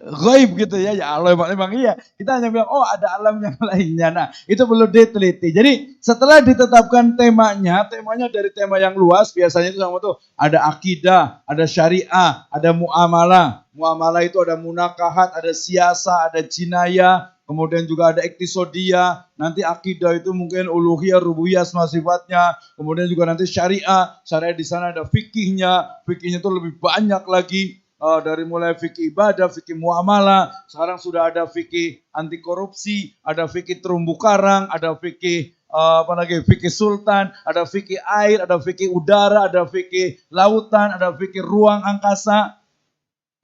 Gaib gitu ya. Ya Allah memang iya. Kita hanya bilang ada alam yang lainnya. Nah, itu perlu diteliti. Jadi setelah ditetapkan temanya dari tema yang luas, biasanya itu sama tuh ada akidah, ada syariah, ada muamalah. Muamalah itu ada munakahat, ada siasa, ada jinayah, kemudian juga ada iktisodia. Nanti akidah itu mungkin uluhiyah, rububiyah, asma sifatnya. Kemudian juga nanti syariah. Syariah di sana ada fikihnya. Fikihnya itu lebih banyak lagi. Dari mulai fikih ibadah, fikih muamalah, sekarang sudah ada fikih anti korupsi, ada fikih terumbu karang, ada fikih fikih sultan, ada fikih air, ada fikih udara, ada fikih lautan, ada fikih ruang angkasa.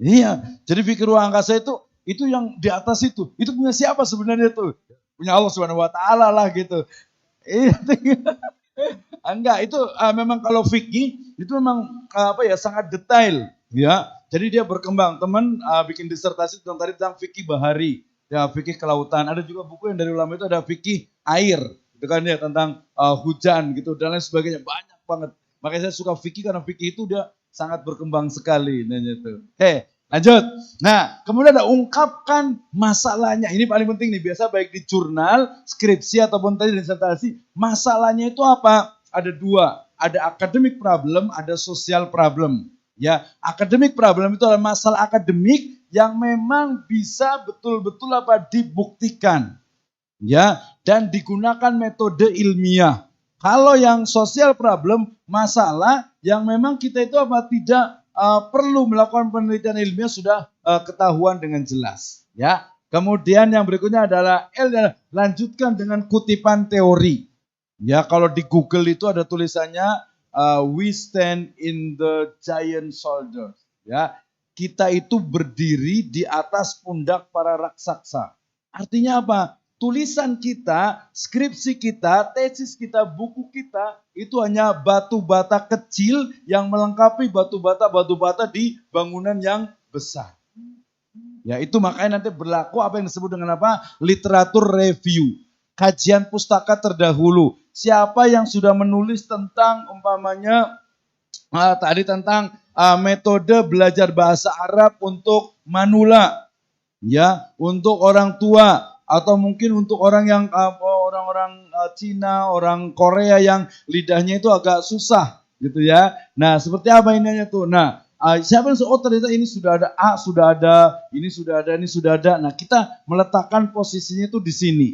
Iya, jadi fikih ruang angkasa itu yang di atas itu punya siapa sebenarnya itu? Punya Allah Subhanahu wa taala lah gitu. Enggak, itu memang kalau fikih itu memang sangat detail, ya. Jadi dia berkembang. Teman bikin disertasi tentang fikih bahari, ya fikih kelautan. Ada juga buku yang dari ulama itu ada fikih air, gitu kan ya, tentang hujan gitu dan lain sebagainya. Banyak banget. Makanya saya suka fikih karena fikih itu dia sangat berkembang sekali. Lanjut. Nah, kemudian ada ungkapkan masalahnya. Ini paling penting nih. Biasa baik di jurnal, skripsi ataupun tadi disertasi. Masalahnya itu apa? Ada dua. Ada academic problem, ada social problem. Ya, academic problem itu adalah masalah akademik yang memang bisa betul-betul dibuktikan. Ya, dan digunakan metode ilmiah. Kalau yang social problem, masalah yang memang kita itu tidak perlu melakukan penelitian ilmiah sudah ketahuan dengan jelas. Ya, kemudian yang berikutnya adalah lanjutkan dengan kutipan teori. Ya, kalau di Google itu ada tulisannya we stand in the giant shoulders. Ya, kita itu berdiri di atas pundak para raksasa. Artinya apa? Tulisan kita, skripsi kita, tesis kita, buku kita itu hanya batu bata kecil yang melengkapi batu bata di bangunan yang besar. Ya, itu makanya nanti berlaku apa yang disebut dengan apa? Literatur review. Kajian pustaka terdahulu. Siapa yang sudah menulis tentang umpamanya tentang metode belajar bahasa Arab untuk manula, ya, untuk orang tua atau mungkin untuk orang yang orang-orang Cina, orang Korea yang lidahnya itu agak susah, gitu ya. Nah, seperti apa ininya tuh? Nah, siapa yang ternyata ini sudah ada A, sudah ada, ini sudah ada, ini sudah ada. Nah, kita meletakkan posisinya itu di sini.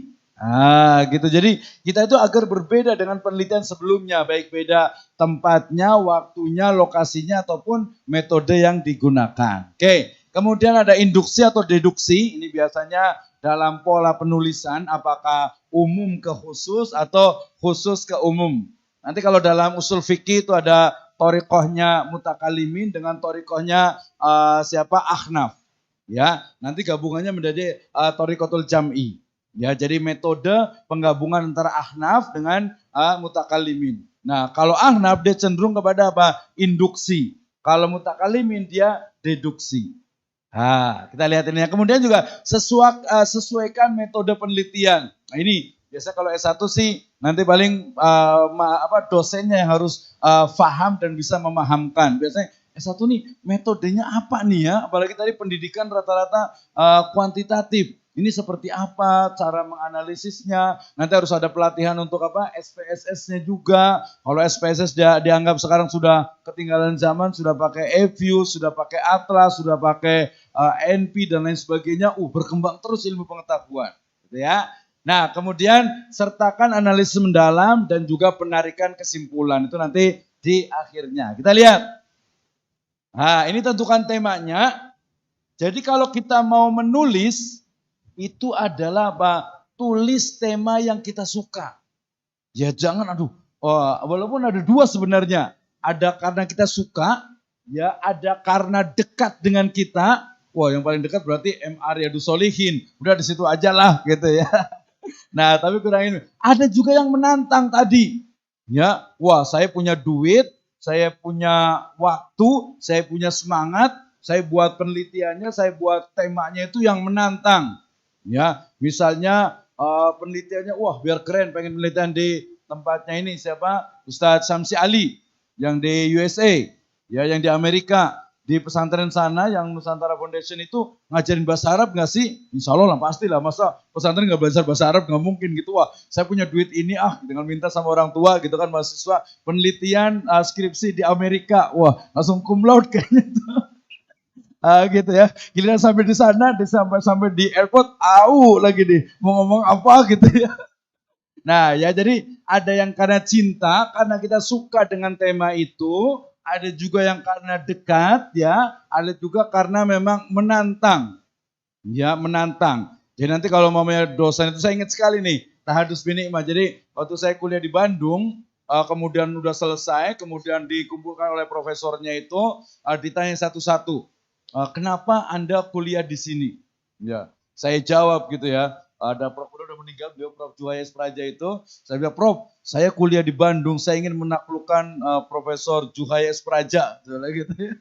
Gitu. Jadi kita itu agar berbeda dengan penelitian sebelumnya, baik beda tempatnya, waktunya, lokasinya ataupun metode yang digunakan. Oke, kemudian ada induksi atau deduksi. Ini biasanya dalam pola penulisan apakah umum ke khusus atau khusus ke umum. Nanti kalau dalam usul fikih itu ada thoriqohnya mutakalimin dengan thoriqohnya Ahnaf. Ya, nanti gabungannya menjadi thoriqatul jam'i. Ya, jadi metode penggabungan antara Ahnaf dengan mutakalimin. Nah, kalau Ahnaf dia cenderung kepada apa? Induksi. Kalau mutakalimin dia deduksi. Kita lihat ini. Kemudian juga sesuaikan metode penelitian. Nah, ini biasa kalau S1 sih nanti paling dosennya yang harus paham dan bisa memahamkan. Biasanya S1 nih metodenya apa nih ya? Apalagi tadi pendidikan rata-rata kuantitatif. Ini seperti apa cara menganalisisnya. Nanti harus ada pelatihan untuk apa? SPSS-nya juga. Kalau SPSS dianggap sekarang sudah ketinggalan zaman, sudah pakai eView, sudah pakai Atlas, sudah pakai NP dan lain sebagainya. Berkembang terus ilmu pengetahuan. Gitu ya. Nah, kemudian sertakan analisis mendalam dan juga penarikan kesimpulan. Itu nanti di akhirnya. Kita lihat. Nah, ini tentukan temanya. Jadi kalau kita mau menulis, itu adalah apa? Tulis tema yang kita suka. Ya jangan walaupun ada dua sebenarnya. Ada karena kita suka, ya ada karena dekat dengan kita. Wah, yang paling dekat berarti Riyadhus Shalihin. Udah di situ aja lah gitu ya. Nah, tapi kurang ini. Ada juga yang menantang tadi. Ya, wah saya punya duit, saya punya waktu, saya punya semangat, saya buat penelitiannya, saya buat temanya itu yang menantang. Ya, misalnya penelitiannya, wah biar keren, pengen penelitian di tempatnya ini siapa? Ustadz Samsi Ali yang di USA, ya yang di Amerika, di pesantren sana yang Nusantara Foundation itu ngajarin bahasa Arab nggak sih? Insya Allah lah pasti lah, masa pesantren nggak belajar bahasa Arab nggak mungkin gitu. Wah saya punya duit ini dengan minta sama orang tua gitu kan mahasiswa penelitian skripsi di Amerika, wah langsung cum laude kayaknya tuh. Gitu ya. Giliran sampai di sana, sampai di airport, lagi nih mau ngomong apa gitu ya. Nah ya jadi ada yang karena cinta, karena kita suka dengan tema itu, ada juga yang karena dekat ya, ada juga karena memang menantang. Ya menantang. Jadi nanti kalau mamanya dosen itu saya ingat sekali nih, Tahadus bin Ni'mah. Jadi waktu saya kuliah di Bandung, kemudian udah selesai, kemudian dikumpulkan oleh profesornya itu, ditanya satu-satu. Kenapa Anda kuliah di sini? Ya, saya jawab gitu ya. Ada Prof udah meninggal, beliau Prof Juhayes Praja itu. Saya bilang, Prof, saya kuliah di Bandung, saya ingin menaklukkan Profesor Juhayes Praja. Gitu ya.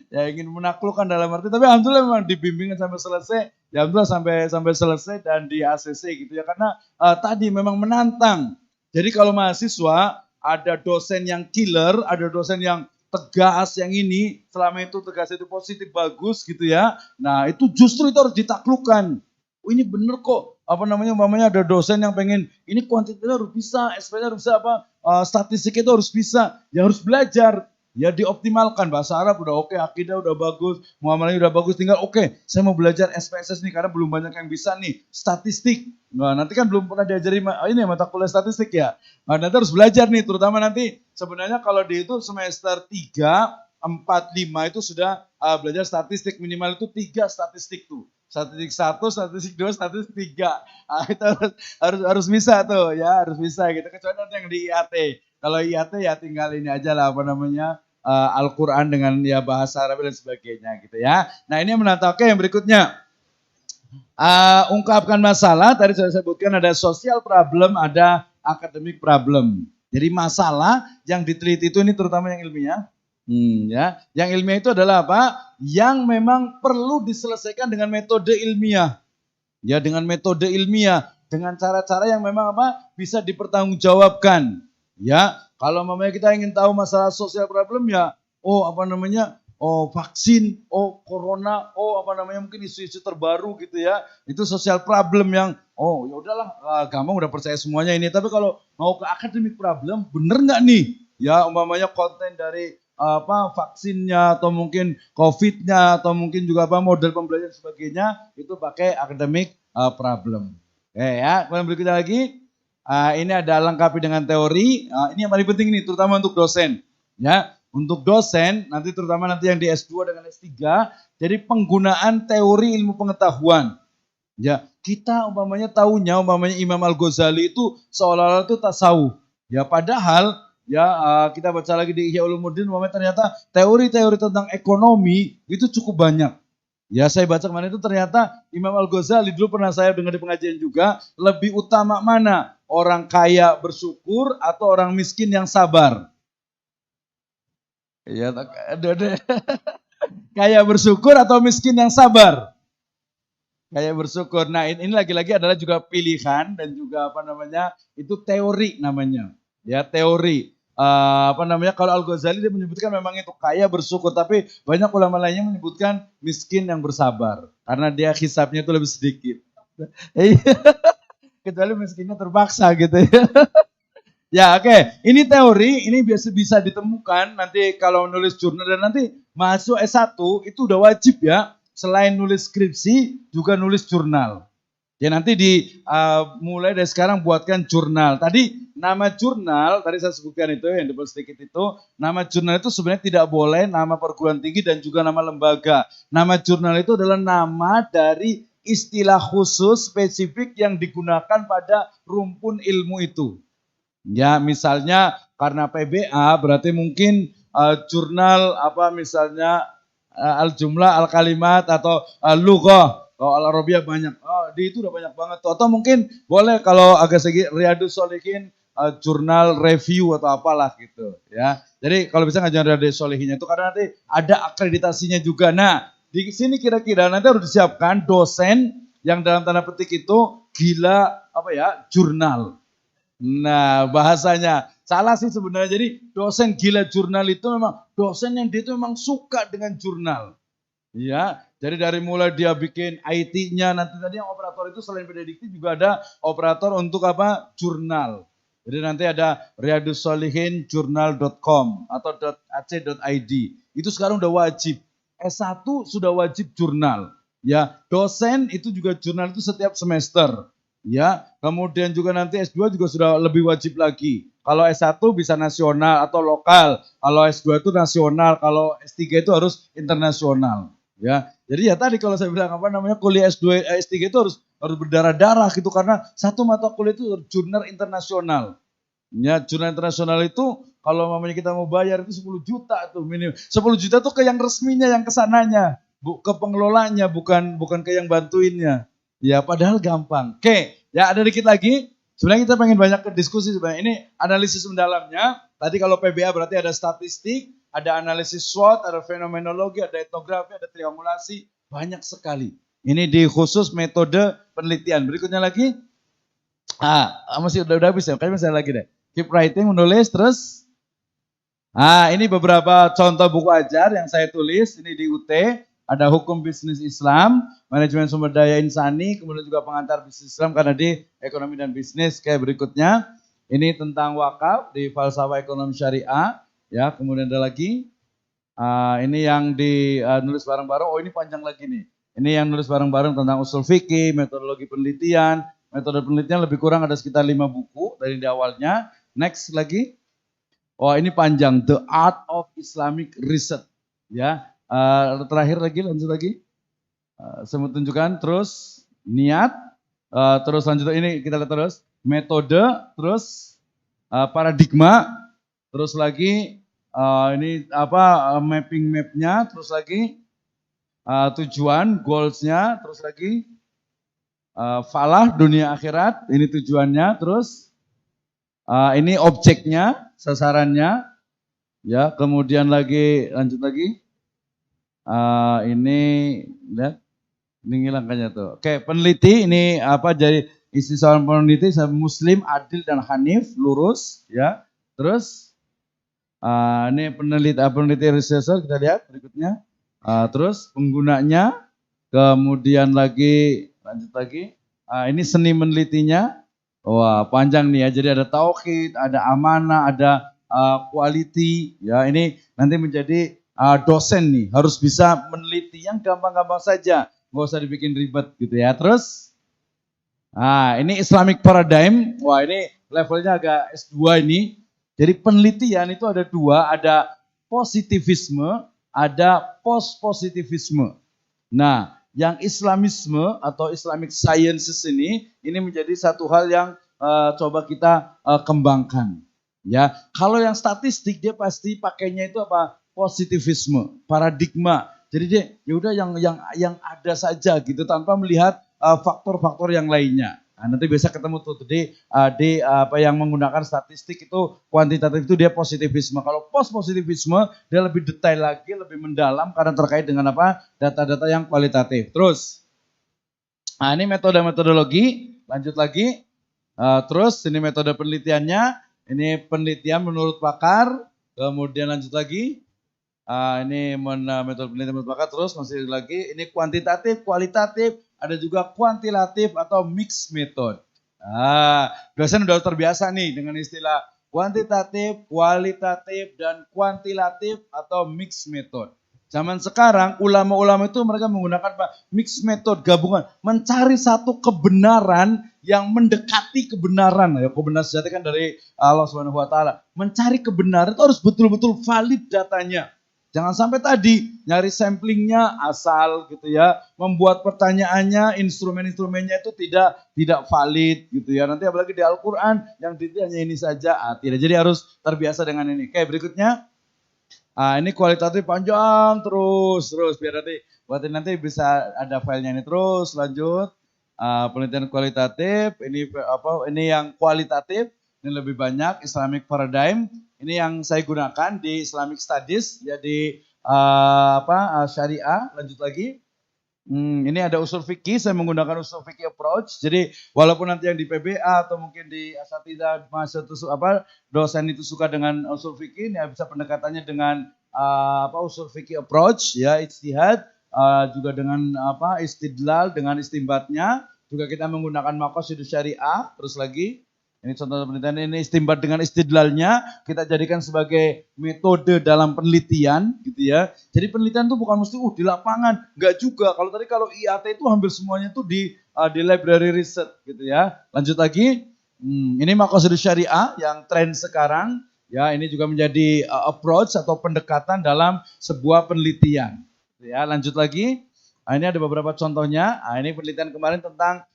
Ya ingin menaklukkan dalam arti, tapi alhamdulillah memang dibimbingkan sampai selesai. Ya alhamdulillah sampai selesai dan di ACC gitu ya. Karena tadi memang menantang. Jadi kalau mahasiswa ada dosen yang killer, ada dosen yang tegas yang ini, selama itu tegas itu positif, bagus gitu ya. Nah itu justru itu harus ditaklukkan. Ini bener kok, umpamanya ada dosen yang pengen, ini kuantitasnya harus bisa, SP-nya harus bisa, statistik itu harus bisa, ya harus belajar. Ya dioptimalkan, bahasa Arab udah oke, akidah udah bagus, muamalahnya udah bagus, tinggal oke, saya mau belajar SPSS nih, karena belum banyak yang bisa nih, statistik. Nah nanti kan belum pernah diajari ini mata kuliah statistik ya. Nah nanti harus belajar nih, terutama nanti sebenarnya kalau di itu semester 3, 4, 5 itu sudah belajar statistik, minimal itu 3 statistik tuh. Statistik 1, statistik 2, statistik 3. Itu harus bisa tuh ya, harus bisa gitu. Kecuali nanti yang di IAT. Kalau IAT ya tinggal ini aja lah Al-Quran dengan ya bahasa Arab dan sebagainya gitu ya. Nah ini yang menantang. Oke yang berikutnya. Ungkapkan masalah, tadi saya sebutkan ada social problem, ada academic problem. Jadi masalah yang diteliti itu ini terutama yang ilmiah. Ya, yang ilmiah itu adalah apa? Yang memang perlu diselesaikan dengan metode ilmiah. Ya, dengan metode ilmiah, dengan cara-cara yang memang apa? Bisa dipertanggungjawabkan. Ya, kalau mamanya kita ingin tahu masalah sosial problem ya, vaksin, corona, mungkin isu-isu terbaru gitu ya. Itu sosial problem yang ya udahlah, gampang udah percaya semuanya ini. Tapi kalau mau ke academic problem, bener nggak nih? Ya, umpamanya konten dari vaksinnya atau mungkin COVID-nya atau mungkin juga model pembelajaran sebagainya itu pakai academic problem. Ya, kemudian berikutnya lagi ini ada lengkapi dengan teori. Ini yang paling penting nih terutama untuk dosen. Ya, untuk dosen nanti terutama nanti yang di S2 dengan S3 jadi penggunaan teori ilmu pengetahuan. Ya, kita umpamanya Imam Al-Ghazali itu seolah-olah itu tasawuf. Ya, padahal kita baca lagi di Ihya Ulumuddin, ternyata teori-teori tentang ekonomi itu cukup banyak. Ya, saya baca kemarin itu ternyata Imam Al-Ghazali dulu pernah saya dengar di pengajian juga, lebih utama mana? Orang kaya bersyukur atau orang miskin yang sabar? Ya, kaya bersyukur atau miskin yang sabar? Kaya bersyukur. Nah, ini lagi-lagi adalah juga pilihan dan juga itu teori namanya. Ya, teori. kalau Al-Ghazali dia menyebutkan memang itu kaya bersyukur, tapi banyak ulama lainnya menyebutkan miskin yang bersabar karena dia hisabnya itu lebih sedikit. Kecuali miskinnya terpaksa gitu ya. Ya oke. Ini teori, ini biasa bisa ditemukan nanti kalau nulis jurnal dan nanti masuk S1 itu udah wajib ya. Selain nulis skripsi juga nulis jurnal. Ya nanti mulai dari sekarang buatkan jurnal. Tadi nama jurnal, tadi saya sebutkan itu yang double sedikit itu, nama jurnal itu sebenarnya tidak boleh nama perguruan tinggi dan juga nama lembaga. Nama jurnal itu adalah nama dari istilah khusus spesifik yang digunakan pada rumpun ilmu itu. Ya misalnya karena PBA berarti mungkin jurnal misalnya al-jumlah, al-kalimat atau lughah. Kalau Al-Arabiyah banyak, di itu udah banyak banget tuh. Atau mungkin boleh kalau agak sedikit Riyadus Shalihin jurnal review atau apalah gitu ya. Jadi kalau bisa ngajarin Riyadus Shalihinnya itu karena nanti ada akreditasinya juga. Nah di sini kira-kira nanti harus disiapkan dosen yang dalam tanda petik itu gila jurnal. Nah bahasanya salah sih sebenarnya. Jadi dosen gila jurnal itu memang dosen yang dia itu memang suka dengan jurnal. Ya, jadi dari mulai dia bikin IT-nya, nanti tadi yang operator itu selain prediktif juga ada operator untuk jurnal. Jadi nanti ada riyadussolihinjurnal.com atau .ac.id. Itu sekarang udah wajib. S1 sudah wajib jurnal. Ya, dosen itu juga jurnal itu setiap semester. Ya, kemudian juga nanti S2 juga sudah lebih wajib lagi. Kalau S1 bisa nasional atau lokal. Kalau S2 itu nasional, kalau S3 itu harus internasional. Ya, jadi ya tadi kalau saya bilang kuliah S2, S3 itu harus berdarah-darah gitu karena satu mata kuliah itu jurnal internasional. Ya, jurnal internasional itu kalau mamanya kita mau bayar itu 10 juta tuh minimal. 10 juta tuh ke yang resminya, yang kesananya, ke pengelolanya, bukan ke yang bantuinnya. Ya, padahal gampang. Oke, ya ada dikit lagi. Sebenarnya kita pengen banyak ke diskusi sebenarnya. Ini analisis mendalamnya. Tadi kalau PBA berarti ada statistik, ada analisis SWOT, ada fenomenologi, ada etnografi, ada triangulasi, banyak sekali. Ini di khusus metode penelitian. Berikutnya lagi, masih udah habis ya, kayaknya masih ada lagi deh. Keep writing, menulis, terus. Ini beberapa contoh buku ajar yang saya tulis, ini di UT, ada hukum bisnis Islam, manajemen sumber daya insani, kemudian juga pengantar bisnis Islam karena di ekonomi dan bisnis. Kayak berikutnya, ini tentang wakaf di falsafah ekonomi syariah. Ya, kemudian ada lagi, ini yang nulis bareng-bareng, ini panjang lagi nih. Ini yang nulis bareng-bareng tentang usul fikih, metodologi penelitian. Metode penelitian lebih kurang ada sekitar 5 buku dari di awalnya. Next lagi, ini panjang, The Art of Islamic Research. Ya, terakhir lagi, lanjut lagi. Saya mau tunjukkan, terus niat, terus lanjut ini kita lihat terus. Metode, terus paradigma, terus lagi ini mapping mapnya, terus lagi tujuan, goalsnya, terus lagi falah dunia akhirat, ini tujuannya, terus ini objeknya, sasarannya, ya kemudian lagi lanjut lagi, ini lihat, ini ngilangkannya tuh. Oke, peneliti ini jadi isi seorang peneliti Muslim, adil dan hanif, lurus, ya, terus. Ini peneliti researcher kita lihat berikutnya. Terus penggunanya, kemudian lagi lanjut lagi. Ini seni menelitinya. Wah panjang nih ya. Jadi ada tauhid, ada amanah, ada quality. Ya ini nanti menjadi dosen nih. Harus bisa meneliti yang gampang-gampang saja. Nggak usah dibikin ribet gitu ya. Terus, ini Islamic Paradigm. Wah ini levelnya agak S2 ini. Jadi penelitian itu ada 2, ada positivisme, ada post-positivisme. Nah, yang Islamisme atau Islamic Sciences ini menjadi satu hal yang coba kita kembangkan. Ya, kalau yang statistik dia pasti pakainya itu positivisme, paradigma. Jadi dia yaudah yang ada saja gitu tanpa melihat faktor-faktor yang lainnya. Nah, nanti bisa ketemu tuh yang menggunakan statistik itu kuantitatif itu dia positivisme. Kalau post positivisme dia lebih detail lagi, lebih mendalam karena terkait dengan data-data yang kualitatif. Terus, ini metode-metodologi, lanjut lagi. Terus ini metode penelitiannya. Ini penelitian menurut pakar. Kemudian lanjut lagi. Ini metode penelitian menurut pakar. Terus masih lagi. Ini kuantitatif, kualitatif. Ada juga kuantitatif atau mixed method. Dosen udah terbiasa nih dengan istilah kuantitatif, kualitatif, dan kuantitatif atau mixed method. Zaman sekarang ulama-ulama itu mereka menggunakan mixed method, gabungan, mencari satu kebenaran yang mendekati kebenaran. Ya, kebenaran sejati kan dari Allah Subhanahu wa taala. Mencari kebenaran itu harus betul-betul valid datanya. Jangan sampai tadi nyari samplingnya asal gitu ya, membuat pertanyaannya, instrumen-instrumennya itu tidak valid gitu ya. Nanti apalagi di Al-Qur'an yang hanya ini saja, tidak. Jadi harus terbiasa dengan ini. Oke, berikutnya. Ini kualitatif panjang terus biar nanti bisa ada filenya ini terus lanjut. Penelitian kualitatif ini yang kualitatif ini lebih banyak Islamic paradigm. Ini yang saya gunakan di Islamic Studies ya di syariah. Lanjut lagi. Ini ada usul fikih, saya menggunakan usul fikih approach. Jadi walaupun nanti yang di PBA atau mungkin di asatidzah dosen itu suka dengan usul fikih, ini bisa pendekatannya dengan usul fikih approach ya, ijtihad, juga dengan istidlal dengan istimbatnya. Juga kita menggunakan maqasidus syariah. Terus lagi ini contoh penelitian, ini istimbat dengan istidlalnya kita jadikan sebagai metode dalam penelitian gitu ya. Jadi penelitian itu bukan mesti di lapangan, enggak juga. Kalau IAT itu hampir semuanya itu di library research gitu ya. Lanjut lagi. Ini maqasidus syariah yang tren sekarang ya, ini juga menjadi approach atau pendekatan dalam sebuah penelitian. Ya, lanjut lagi. Ini ada beberapa contohnya. Ini penelitian kemarin tentang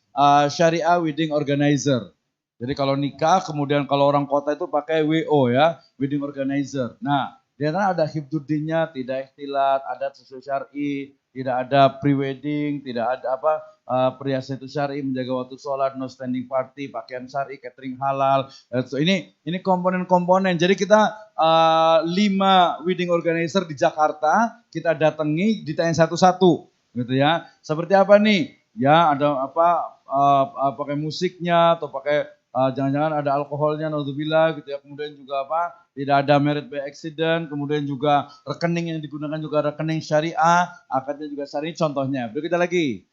syariah wedding organizer. Jadi kalau nikah, kemudian kalau orang kota itu pakai WO ya, wedding organizer. Nah, di antara ada hifdzuddinnya, tidak ikhtilat, adat sesuai syar'i, tidak ada pre-wedding, tidak ada perhiasan itu syar'i, menjaga waktu sholat, no standing party, pakaian syar'i, catering halal. So, ini komponen-komponen. Jadi kita 5 wedding organizer di Jakarta, kita datangi, ditanya satu-satu, gitu ya. Seperti apa nih? Ya, ada pakai musiknya atau pakai jangan-jangan ada alkoholnya, naudzubillah gitu ya. Kemudian juga tidak ada merit by accident. Kemudian juga rekening yang digunakan juga rekening syariah, akadnya juga syariah. Contohnya. Berikutnya lagi.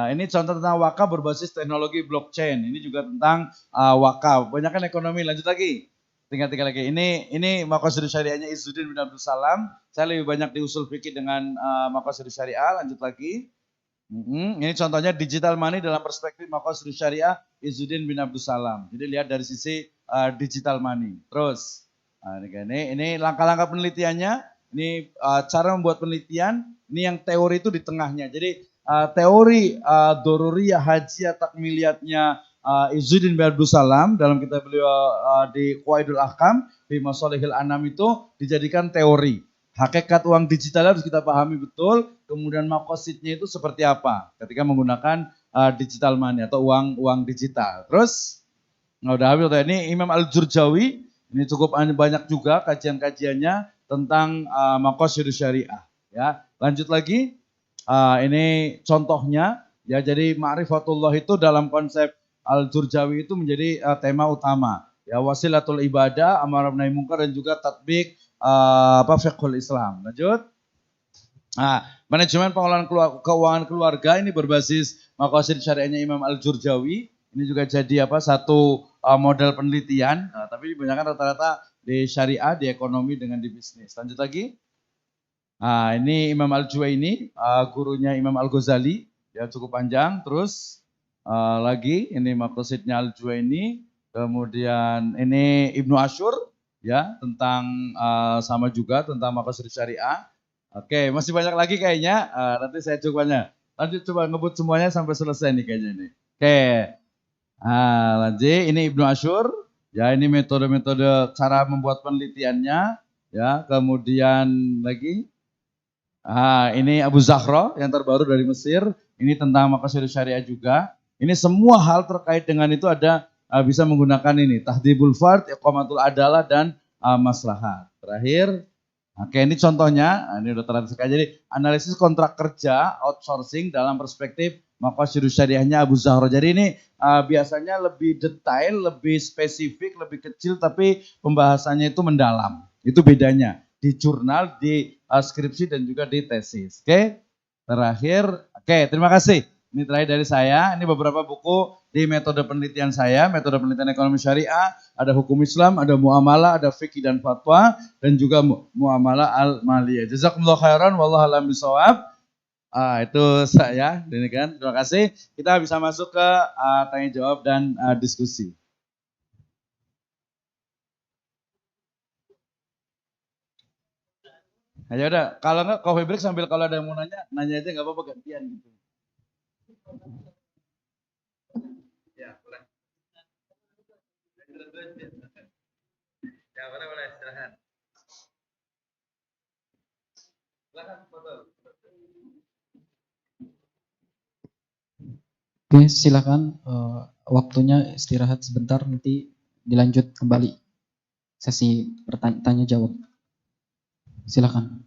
Ini contoh tentang wakaf berbasis teknologi blockchain. Ini juga tentang wakaf. Banyak kan ekonomi. Lanjut lagi. Tinggal lagi. Ini maqasidus syariahnya Izzuddin bin Abdul Salam. Saya lebih banyak di usul fikih dengan maqasidus syariah. Lanjut lagi. Ini contohnya digital money dalam perspektif maqasidus syariah Izzuddin bin Abdul Salam. Jadi lihat dari sisi digital money. Terus ini langkah-langkah penelitiannya. Ini cara membuat penelitian. Ini yang teori itu di tengahnya. Jadi teori doruriyah hajiyah takmiliyatnya Izzuddin bin Abdul Salam dalam kitab beliau di Qawaidul Ahkam fi Masalihil Anam itu dijadikan teori. Hakikat uang digital harus kita pahami betul, kemudian maqasidnya itu seperti apa ketika menggunakan digital money atau uang digital. Terus, udah habis ini Imam Al-Jurjawi, ini cukup banyak juga kajian-kajiannya tentang maqasidus syariah. Ya, lanjut lagi, ini contohnya, ya jadi ma'rifatullah itu dalam konsep Al-Jurjawi itu menjadi tema utama. Ya, wasilatul ibadah, amar nahi mungkar dan juga tatbik fiqhul Islam. Lanjut. Manajemen pengelolaan keuangan keluarga ini berbasis maqasid syariahnya Imam Al-Jurjawi. Ini juga jadi satu model penelitian, tapi kebanyakan rata-rata di syariah, di ekonomi dengan di bisnis. Lanjut lagi. Ini Imam Al-Juwaini, gurunya Imam Al-Ghazali, ya cukup panjang. Terus lagi ini maqasidnya Al-Juwaini. Kemudian ini Ibnu Ashur, ya tentang sama juga tentang maqasidus syariah. Oke, masih banyak lagi kayaknya. Nanti saya cobanya. Lanjut coba ngebut semuanya sampai selesai nih kayaknya ini. Oke. Lanjut ini Ibnu Ashur. Ya ini metode-metode cara membuat penelitiannya. Ya kemudian lagi. Ini Abu Zahra yang terbaru dari Mesir. Ini tentang maqasidus syariah juga. Ini semua hal terkait dengan itu ada bisa menggunakan ini tahdhibul fard, iqamatul adalah dan maslahat. Terakhir, oke ini contohnya, ini udah terang sekali. Jadi analisis kontrak kerja outsourcing dalam perspektif Maqasidus Syariahnya Abu Zahra. Jadi ini biasanya lebih detail, lebih spesifik, lebih kecil, tapi pembahasannya itu mendalam. Itu bedanya di jurnal, di skripsi, dan juga di tesis. Oke, terakhir. Oke, terima kasih. Ini terakhir dari saya. Ini beberapa buku di metode penelitian saya, metode penelitian ekonomi syariah. Ada hukum Islam, ada muamalah, ada fikih dan fatwa, dan juga muamalah al-maliyah. Jazakumullah khairan, wallahu a'lam bishawab. Itu saya, demikian. Terima kasih. Kita bisa masuk ke tanya jawab dan diskusi. Ya udah, kalau nggak coffee break sambil kalau ada yang mau nanya, nanya aja nggak apa-apa gantian gitu. Ya, boleh. Ya, boleh, silakan. Silakan, betul. Oke, silakan waktunya istirahat sebentar, nanti dilanjut kembali sesi tanya jawab. Silakan.